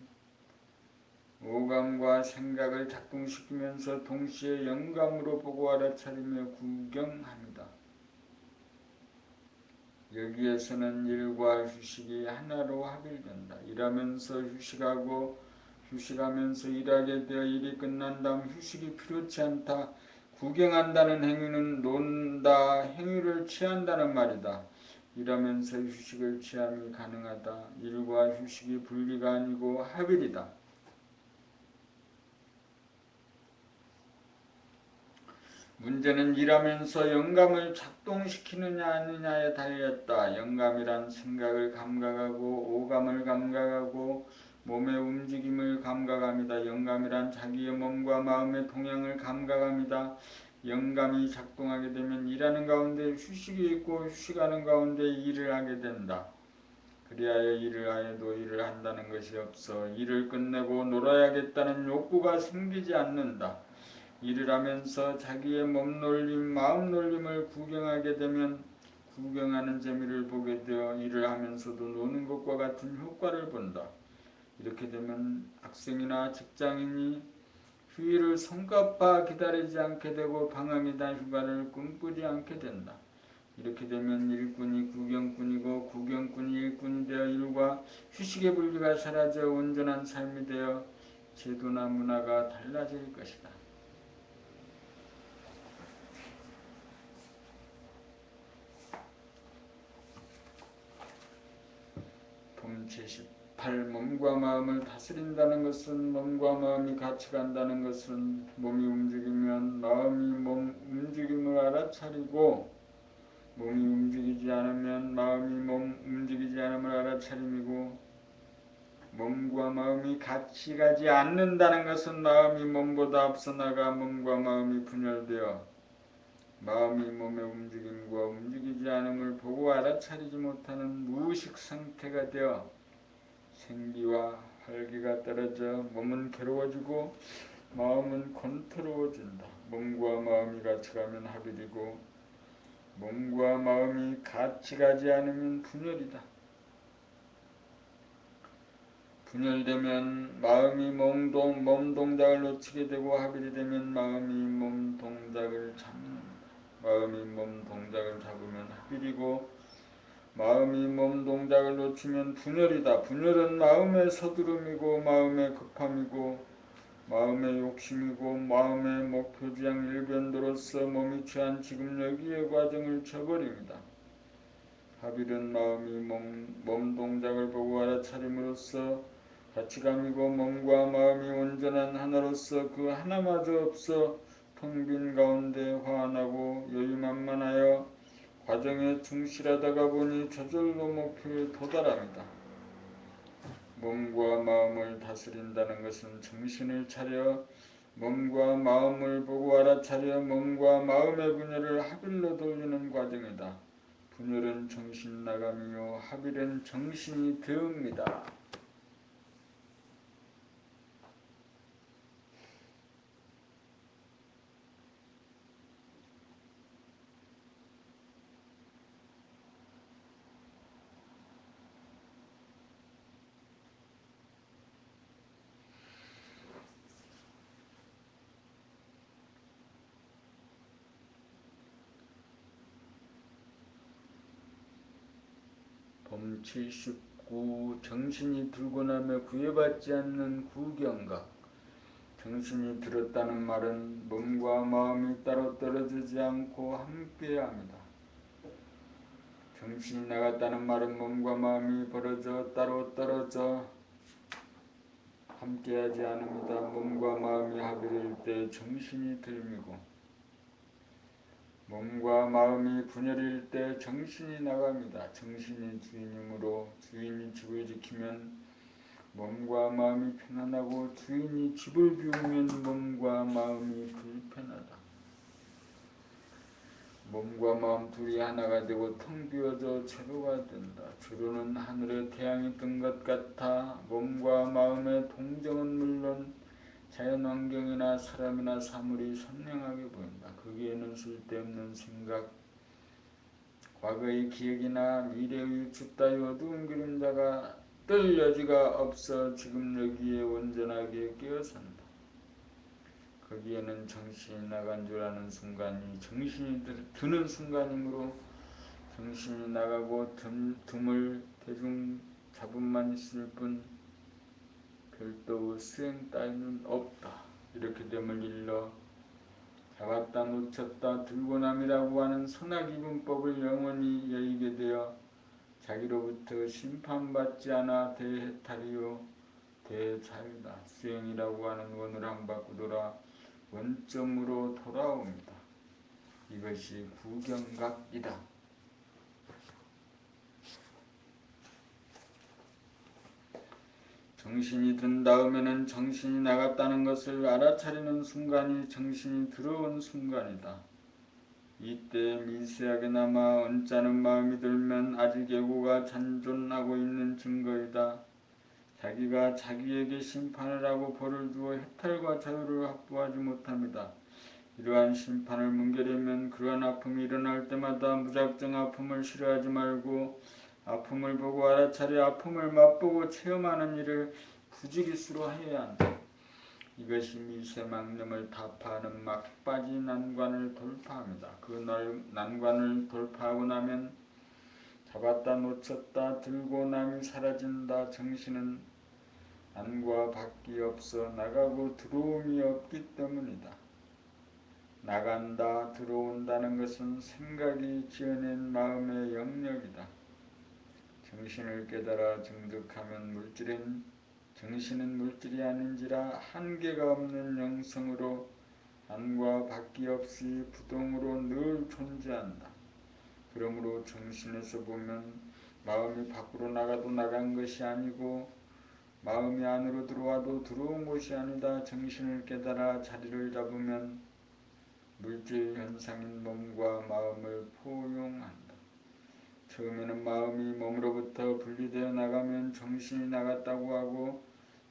오감과 생각을 작동시키면서 동시에 영감으로 보고 알아차리며 구경합니다. 여기에서는 일과 휴식이 하나로 합일된다. 일하면서 휴식하고 휴식하면서 일하게 되어 일이 끝난 다음 휴식이 필요치 않다. 구경한다는 행위는 논다 행위를 취한다는 말이다. 일하면서 휴식을 취함이 가능하다. 일과 휴식이 분리가 아니고 합일이다. 문제는 일하면서 영감을 작동시키느냐 아니냐에 달렸다. 영감이란 생각을 감각하고 오감을 감각하고 몸의 움직임을 감각합니다. 영감이란 자기의 몸과 마음의 동향을 감각합니다. 영감이 작동하게 되면 일하는 가운데 휴식이 있고 휴식하는 가운데 일을 하게 된다. 그리하여 일을 하여도 일을 한다는 것이 없어 일을 끝내고 놀아야겠다는 욕구가 생기지 않는다. 일을 하면서 자기의 몸놀림, 마음놀림을 구경하게 되면 구경하는 재미를 보게 되어 일을 하면서도 노는 것과 같은 효과를 본다. 이렇게 되면 학생이나 직장인이 휴일을 성과파 기다리지 않게 되고 방학이나 휴가를 꿈꾸지 않게 된다. 이렇게 되면 일꾼이 구경꾼이고 구경꾼이 일꾼이 되어 일과 휴식의 분리가 사라져 온전한 삶이 되어 제도나 문화가 달라질 것이다. 봄 제18 몸과 마음을 다스린다는 것은 몸과 마음이 같이 간다는 것은 몸이 움직이면 마음이 몸 움직임을 알아차리고 몸이 움직이지 않으면 마음이 몸 움직이지 않음을 알아차림이고 몸과 마음이 같이 가지 않는다는 것은 마음이 몸보다 앞서 나가 몸과 마음이 분열되어 마음이 몸의 움직임과 움직이지 않음을 보고 알아차리지 못하는 무의식 상태가 되어 생기와 활기가 떨어져 몸은 괴로워지고 마음은 권태로워진다. 몸과 마음이 같이 가면 합일이고 몸과 마음이 같이 가지 않으면 분열이다. 분열되면 마음이 몸 동작을 놓치게 되고 합일이 되면 마음이 몸 동작을 잡는다. 마음이 몸 동작을 잡으면 합일이고 마음이 몸 동작을 놓치면 분열이다. 분열은 마음의 서두름이고 마음의 급함이고 마음의 욕심이고 마음의 목표지향 일변도로서 몸이 취한 지금 여기의 과정을 저버립니다. 합일은 마음이 몸 동작을 보고 알아차림으로써 가치감이고 몸과 마음이 온전한 하나로서 그 하나마저 없어 텅 빈 가운데 화환하고 여유만만하여 과정에 충실하다가 보니 저절로 목표에 도달합니다. 몸과 마음을 다스린다는 것은 정신을 차려 몸과 마음을 보고 알아차려 몸과 마음의 분열을 합일로 돌리는 과정이다. 분열은 정신 나감이요 합일은 정신이 되옵니다. 범 79. 정신이 들고 나며 구애받지 않는 구경각. 정신이 들었다는 말은 몸과 마음이 따로 떨어지지 않고 함께합니다. 정신이 나갔다는 말은 몸과 마음이 벌어져 따로 떨어져 함께하지 않습니다. 몸과 마음이 합일일 때 정신이 들미고 몸과 마음이 분열일 때 정신이 나갑니다. 정신이 주인이므로 주인이 집을 지키면 몸과 마음이 편안하고 주인이 집을 비우면 몸과 마음이 불편하다. 몸과 마음 둘이 하나가 되고 텅 비어져 제로가 된다. 제로는 하늘의 태양이 뜬 것 같아 몸과 마음의 동정은 물론 자연환경이나 사람이나 사물이 선명하게 보인다. 거기에는 쓸데없는 생각, 과거의 기억이나 미래의 춥다의 어두운 그림자가 뜰 여지가 없어 지금 여기에 온전하게 끼어선다. 거기에는 정신이 나간 줄 아는 순간이 정신이 드는 순간이므로 정신이 나가고 드물 대중 잡음만 있을 뿐 별도의 수행 따위는 없다. 이렇게 됨을 일러 잡았다 놓쳤다 들고 남이라고 하는 선악이분법을 영원히 여의게 되어 자기로부터 심판받지 않아 대해탈이요 대자유다. 수행이라고 하는 원을 한 바퀴 돌아 원점으로 돌아옵니다. 이것이 구경각이다. 정신이 든 다음에는 정신이 나갔다는 것을 알아차리는 순간이 정신이 들어온 순간이다. 이때 미세하게나마 언짢은 마음이 들면 아직 예고가 잔존하고 있는 증거이다. 자기가 자기에게 심판을 하고 벌을 주어 해탈과 자유를 확보하지 못합니다. 이러한 심판을 뭉개려면 그러한 아픔이 일어날 때마다 무작정 아픔을 싫어하지 말고 아픔을 보고 알아차려 아픔을 맛보고 체험하는 일을 부지기수로 해야 한다. 이것이 미세망념을 타파하는 막바지 난관을 돌파합니다. 그 난관을 돌파하고 나면 잡았다 놓쳤다 들고 남이 사라진다. 정신은 안과 밖이 없어 나가고 들어옴이 없기 때문이다. 나간다 들어온다는 것은 생각이 지어낸 마음의 영역이다. 정신을 깨달아 정득하면 정신은 물질이 아닌지라 한계가 없는 영성으로 안과 밖이 없이 부동으로 늘 존재한다. 그러므로 정신에서 보면 마음이 밖으로 나가도 나간 것이 아니고 마음이 안으로 들어와도 들어온 것이 아니다. 정신을 깨달아 자리를 잡으면 물질 현상인 몸과 마음을 포용한다. 처음에는 마음이 몸으로부터 분리되어 나가면 정신이 나갔다고 하고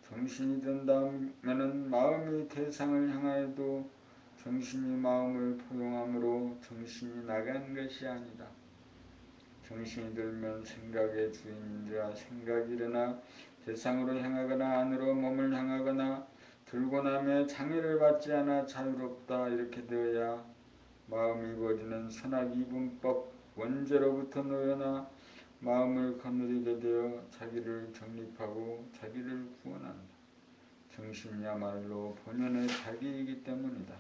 정신이 든 다음에는 마음이 대상을 향하여도 정신이 마음을 포용하므로 정신이 나간 것이 아니다. 정신이 들면 생각의 주인인지라 생각이 일어나 대상으로 향하거나 안으로 몸을 향하거나 들고 나며 장애를 받지 않아 자유롭다. 이렇게 되어야 마음이 버리는 선악이분법 원죄로부터 놓여나 마음을 거느리게 되어 자기를 정립하고 자기를 구원한다. 정신이야말로 본연의 자기이기 때문이다.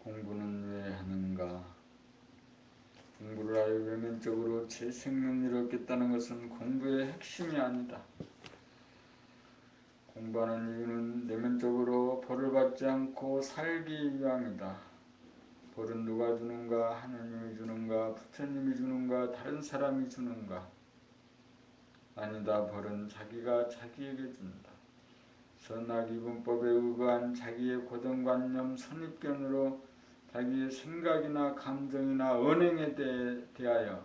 공부는 왜 하는가? 공부를 하여 외면적으로 제 생명을 얻겠다는 것은 공부의 핵심이 아니다. 공부하는 이유는 내면적으로 벌을 받지 않고 살기 위함이다. 벌은 누가 주는가? 하느님이 주는가? 부처님이 주는가? 다른 사람이 주는가? 아니다. 벌은 자기가 자기에게 준다. 선악이분법에 의거한 자기의 고정관념 선입견으로 자기의 생각이나 감정이나 언행에 대하여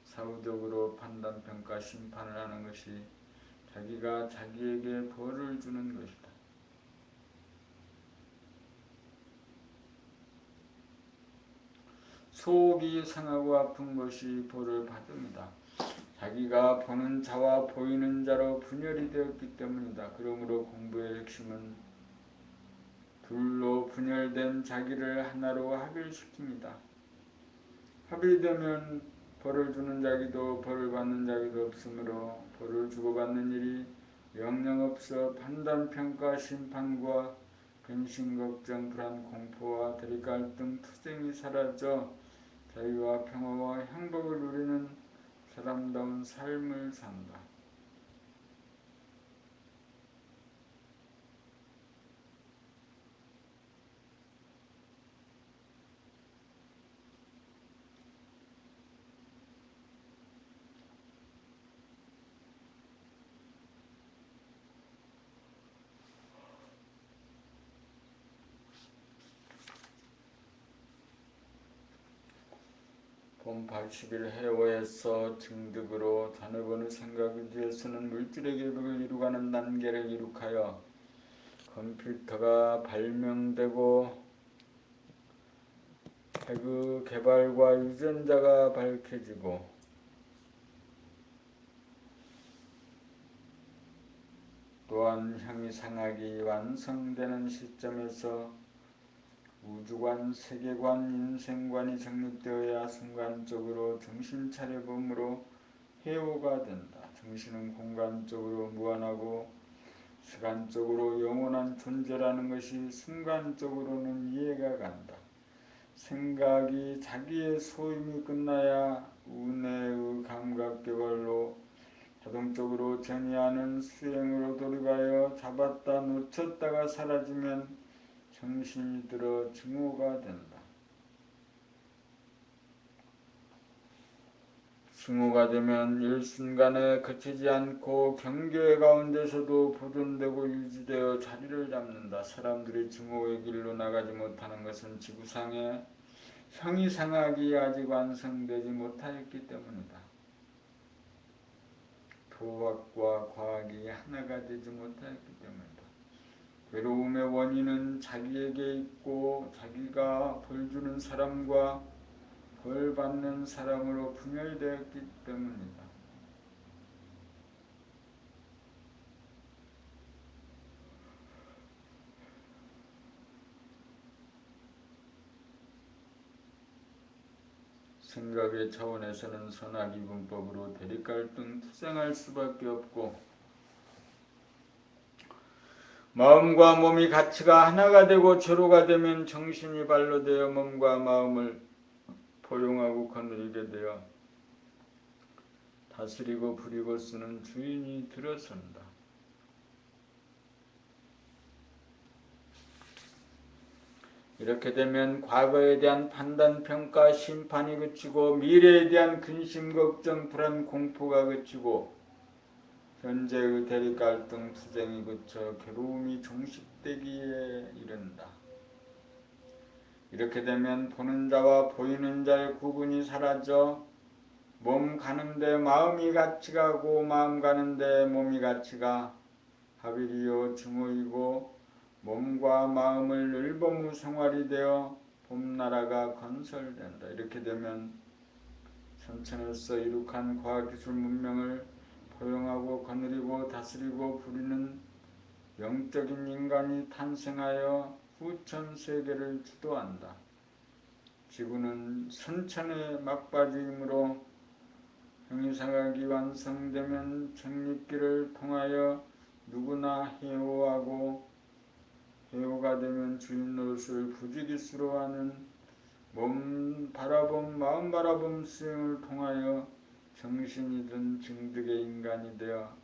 사후적으로 판단, 평가, 심판을 하는 것이 자기가 자기에게 벌을 주는 것이다. 속이 상하고 아픈 것이 벌을 받음이다. 자기가 보는 자와 보이는 자로 분열이 되었기 때문이다. 그러므로 공부의 핵심은 둘로 분열된 자기를 하나로 합일시킵니다. 합일되면 벌을 주는 자기도 벌을 받는 자기도 없으므로 벌을 주고받는 일이 영영 없어 판단평가 심판과 근심 걱정 불안 공포와 대립갈등 투쟁이 사라져 자유와 평화와 행복을 누리는 사람다운 삶을 산다. 본 80일 해오에서 증득으로 다내보는 생각을 뒤에서는 물질의 계획을 이루가는 단계를 이룩하여 컴퓨터가 발명되고 핵의 개발과 유전자가 밝혀지고 또한 형이상학이 완성되는 시점에서 우주관, 세계관, 인생관이 정립되어야 순간적으로 정신차려봄으로 해오가 된다. 정신은 공간적으로 무한하고 시간적으로 영원한 존재라는 것이 순간적으로는 이해가 간다. 생각이 자기의 소임이 끝나야 운해의 감각개발로 자동적으로 전이하는 수행으로 돌입하여 잡았다 놓쳤다가 사라지면 정신이 들어 증오가 된다. 증오가 되면 일순간에 그치지 않고 경계 가운데서도 보존되고 유지되어 자리를 잡는다. 사람들이 증오의 길로 나가지 못하는 것은 지구상에 형이상학이 아직 완성되지 못하였기 때문이다. 도학과 과학이 하나가 되지 못하였기 때문이다. 괴로움의 원인은 자기에게 있고 자기가 벌 주는 사람과 벌 받는 사람으로 분열되었기 때문이다. 생각의 차원에서는 선악이분법으로 대립갈등 투쟁할 수밖에 없고 마음과 몸이 가치가 하나가 되고 제로가 되면 정신이 발로 되어 몸과 마음을 포용하고 거느리게 되어 다스리고 부리고 쓰는 주인이 들어선다. 이렇게 되면 과거에 대한 판단, 평가, 심판이 그치고 미래에 대한 근심, 걱정, 불안, 공포가 그치고 현재의 대립, 갈등, 투쟁이 그쳐 괴로움이 종식되기에 이른다. 이렇게 되면 보는 자와 보이는 자의 구분이 사라져 몸 가는데 마음이 같이 가고 마음 가는데 몸이 같이 가 합일이요 증오이고 몸과 마음을 늘봄의 생활이 되어 봄나라가 건설된다. 이렇게 되면 선천에서 이룩한 과학기술 문명을 포용하고 거느리고 다스리고 부리는 영적인 인간이 탄생하여 후천세계를 주도한다. 지구는 선천의 막바지이므로 형이상학이 완성되면 정립기를 통하여 누구나 해오하고 해오가 되면 주인 노릇을 부지기수로 하는 몸 바라봄 마음 바라봄 수행을 통하여 정신이든 증득의 인간이 되어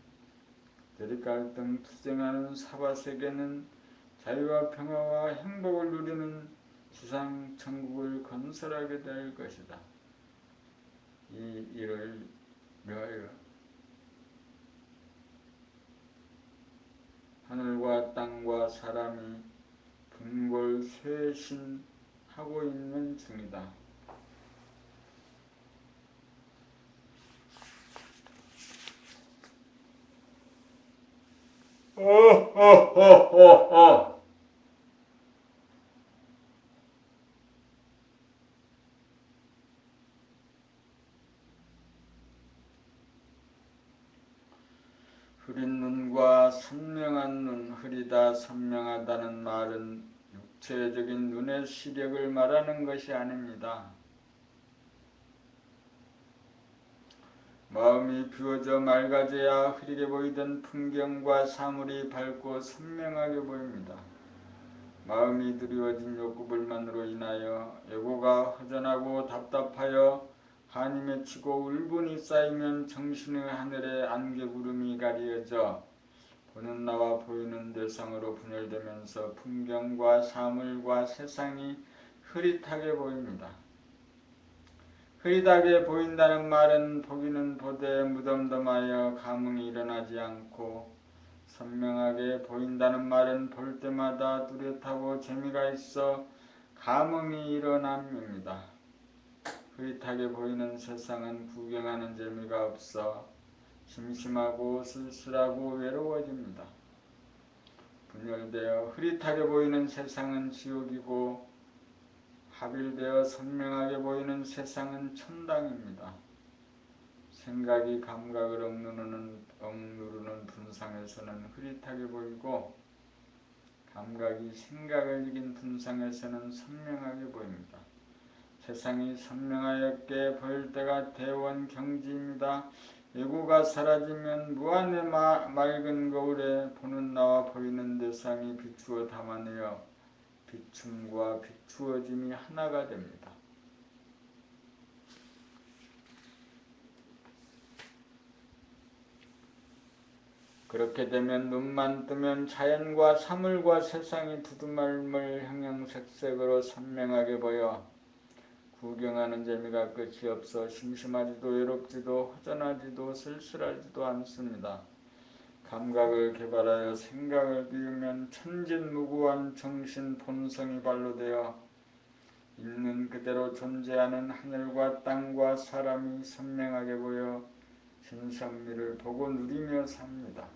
대립갈등 투쟁하는 사바세계는 자유와 평화와 행복을 누리는 지상천국을 건설하게 될 것이다. 이 일을 위하여 하늘과 땅과 사람이 분골쇄신하고 있는 중이다. 흐린 눈과 선명한 눈, 흐리다 선명하다는 말은 육체적인 눈의 시력을 말하는 것이 아닙니다. 마음이 비워져 맑아져야 흐리게 보이던 풍경과 사물이 밝고 선명하게 보입니다. 마음이 드리워진 욕구불만으로 인하여 애고가 허전하고 답답하여 한이 맺히고 울분이 쌓이면 정신의 하늘에 안개구름이 가리어져 보는 나와 보이는 대상으로 분열되면서 풍경과 사물과 세상이 흐릿하게 보입니다. 흐릿하게 보인다는 말은 보기는 보되 무덤덤하여 감흥이 일어나지 않고, 선명하게 보인다는 말은 볼 때마다 뚜렷하고 재미가 있어 감흥이 일어남입니다. 흐릿하게 보이는 세상은 구경하는 재미가 없어 심심하고 쓸쓸하고 외로워집니다. 분열되어 흐릿하게 보이는 세상은 지옥이고, 합일되어 선명하게 보이는 세상은 천당입니다. 생각이 감각을 억누르는 분상에서는 흐릿하게 보이고, 감각이 생각을 이긴 분상에서는 선명하게 보입니다. 세상이 선명하였게 보일 때가 대원경지입니다. 애고가 사라지면 무한의 맑은 거울에 보는 나와 보이는 대상이 비추어 담아내어 비춤과 비추어짐이 하나가 됩니다. 그렇게 되면 눈만 뜨면 자연과 사물과 세상이 두두말물 형형색색으로 선명하게 보여 구경하는 재미가 끝이 없어 심심하지도 외롭지도 허전하지도 쓸쓸하지도 않습니다. 감각을 개발하여 생각을 비우면 천진무구한 정신 본성이 발로되어 있는 그대로 존재하는 하늘과 땅과 사람이 선명하게 보여 진선미를 보고 누리며 삽니다.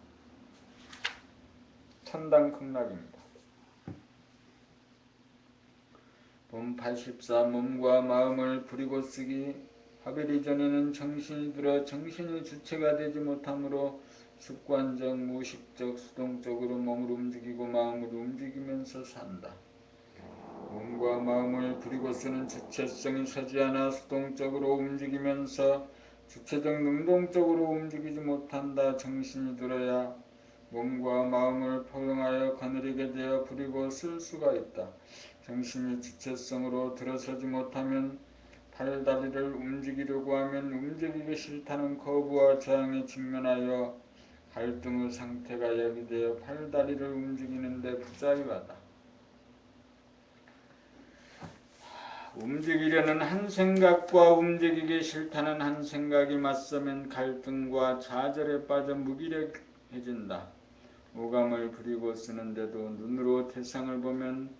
천당극락입니다. 본 84 몸과 마음을 부리고 쓰기. 합일 이전에는 정신이 들어 정신이 주체가 되지 못하므로 습관적, 무의식적, 수동적으로 몸을 움직이고 마음을 움직이면서 산다. 몸과 마음을 부리고 쓰는 주체성이 서지 않아 수동적으로 움직이면서 주체적 능동적으로 움직이지 못한다. 정신이 들어야 몸과 마음을 포용하여 거느리게 되어 부리고 쓸 수가 있다. 정신이 주체성으로 들어서지 못하면 팔다리를 움직이려고 하면 움직이기 싫다는 거부와 저항에 직면하여 갈등의 상태가 야기되어 팔다리를 움직이는데 부자유하다. 움직이려는 한 생각과 움직이기 싫다는 한 생각이 맞서면 갈등과 좌절에 빠져 무기력해진다. 오감을 부리고 쓰는데도 눈으로 대상을 보면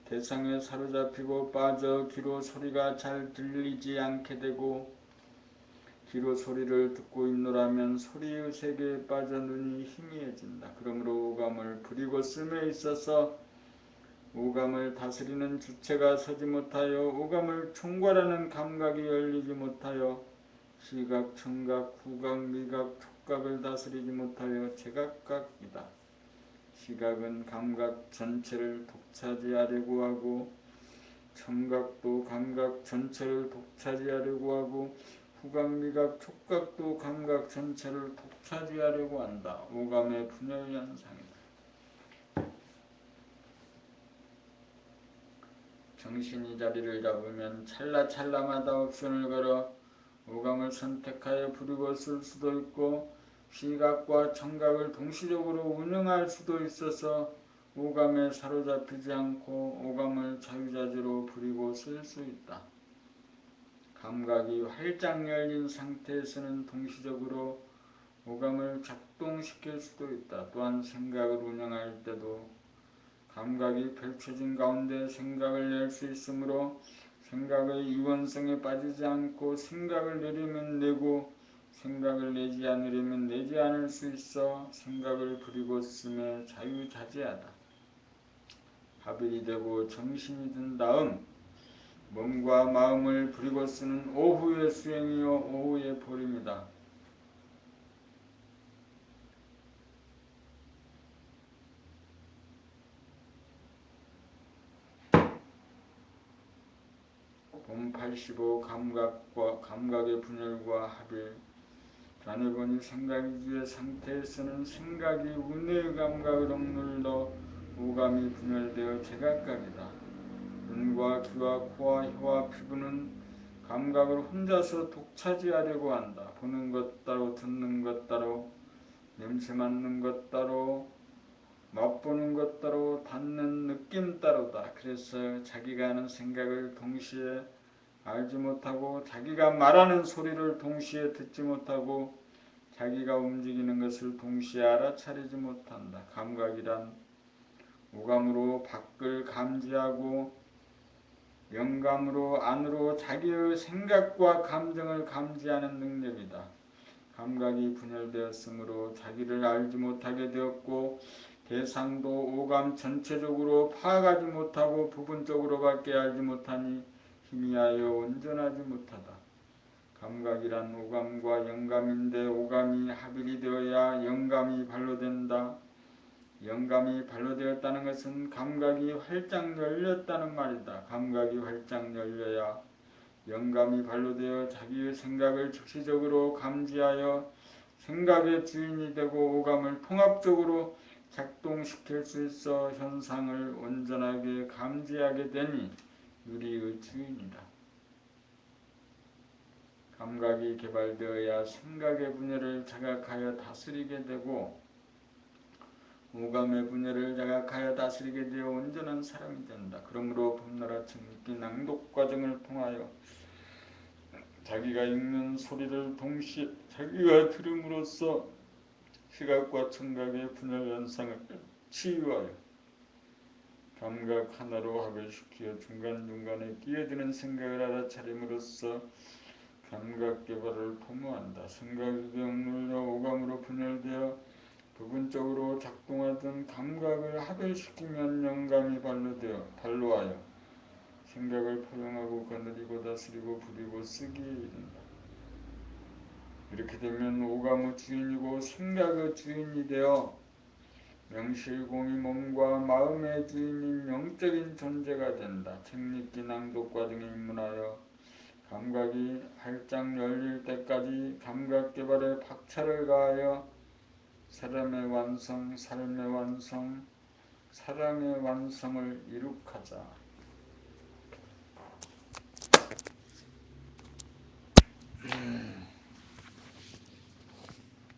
대상에 사로잡히고 빠져 귀로 소리가 잘 들리지 않게 되고, 귀로 소리를 듣고 있노라면 소리의 세계에 빠져 눈이 희미해진다. 그러므로 오감을 부리고 씀에 있어서 오감을 다스리는 주체가 서지 못하여 오감을 총괄하는 감각이 열리지 못하여 시각, 청각, 후각, 미각, 촉각을 다스리지 못하여 제각각이다. 시각은 감각 전체를 독차지하려고 하고, 청각도 감각 전체를 독차지하려고 하고, 후각, 미각, 촉각도 감각 전체를 독차지하려고 한다. 오감의 분열 현상이다. 정신이 자리를 잡으면 찰나찰나마다 옵션을 걸어 오감을 선택하여 부리고 쓸 수도 있고, 시각과 청각을 동시적으로 운영할 수도 있어서 오감에 사로잡히지 않고 오감을 자유자재로 부리고 쓸 수 있다. 감각이 활짝 열린 상태에서는 동시적으로 오감을 작동시킬 수도 있다. 또한 생각을 운영할 때도 감각이 펼쳐진 가운데 생각을 낼 수 있으므로 생각의 이원성에 빠지지 않고 생각을 내려면 내고 생각을 내지 않으려면 내지 않을 수 있어 생각을 부리고 쓰매 자유자재하다. 합일이 되고 정신이 든 다음 몸과 마음을 부리고 쓰는 오후의 수행이요 오후의 보림이다. 봄 85 감각의 분열과 합일 자네보니 생각이지의 상태에서는 생각이 운의 감각을 억눌러 오감이 분열되어 제각각이다. 눈과 귀와 코와 혀와 피부는 감각을 혼자서 독차지하려고 한다. 보는 것 따로 듣는 것 따로 냄새 맡는 것 따로 맛보는 것 따로 닿는 느낌 따로다. 그래서 자기가 하는 생각을 동시에 알지 못하고 자기가 말하는 소리를 동시에 듣지 못하고 자기가 움직이는 것을 동시에 알아차리지 못한다. 감각이란 오감으로 밖을 감지하고 영감으로 안으로 자기의 생각과 감정을 감지하는 능력이다. 감각이 분열되었으므로 자기를 알지 못하게 되었고 대상도 오감 전체적으로 파악하지 못하고 부분적으로밖에 알지 못하니 희미하여 온전하지 못하다. 감각이란 오감과 영감인데 오감이 합일이 되어야 영감이 발로된다. 영감이 발로되었다는 것은 감각이 활짝 열렸다는 말이다. 감각이 활짝 열려야 영감이 발로되어 자기의 생각을 즉시적으로 감지하여 생각의 주인이 되고 오감을 통합적으로 작동시킬 수 있어 현상을 온전하게 감지하게 되니 유리의 주인이다. 감각이 개발되어야 생각의 분열을 자각하여 다스리게 되고 오감의 분열을 자각하여 다스리게 되어 온전한 사람이 된다. 그러므로 봄나라 책읽기 낭독 과정을 통하여 자기가 읽는 소리를 동시에 자기가 들음으로써 시각과 청각의 분열 현상을 치유하여 감각 하나로 합일시키어 중간중간에 끼어드는 생각을 알아차림으로써 감각 개발을 도모한다. 생각이 억눌려 오감으로 분열되어 부분적으로 작동하던 감각을 합일시키면 영감이 발로하여 생각을 포용하고 거느리고 다스리고 부리고 쓰기에 이른다. 이렇게 되면 오감의 주인이고 생각의 주인이 되어 명실공히 몸과 마음의 주인인 영적인 존재가 된다. 책읽기 낭독 과정에 입문하여 감각이 활짝 열릴 때까지 감각 개발에 박차를 가하여 사람의 완성, 삶의 완성, 사랑의 완성을 이룩하자.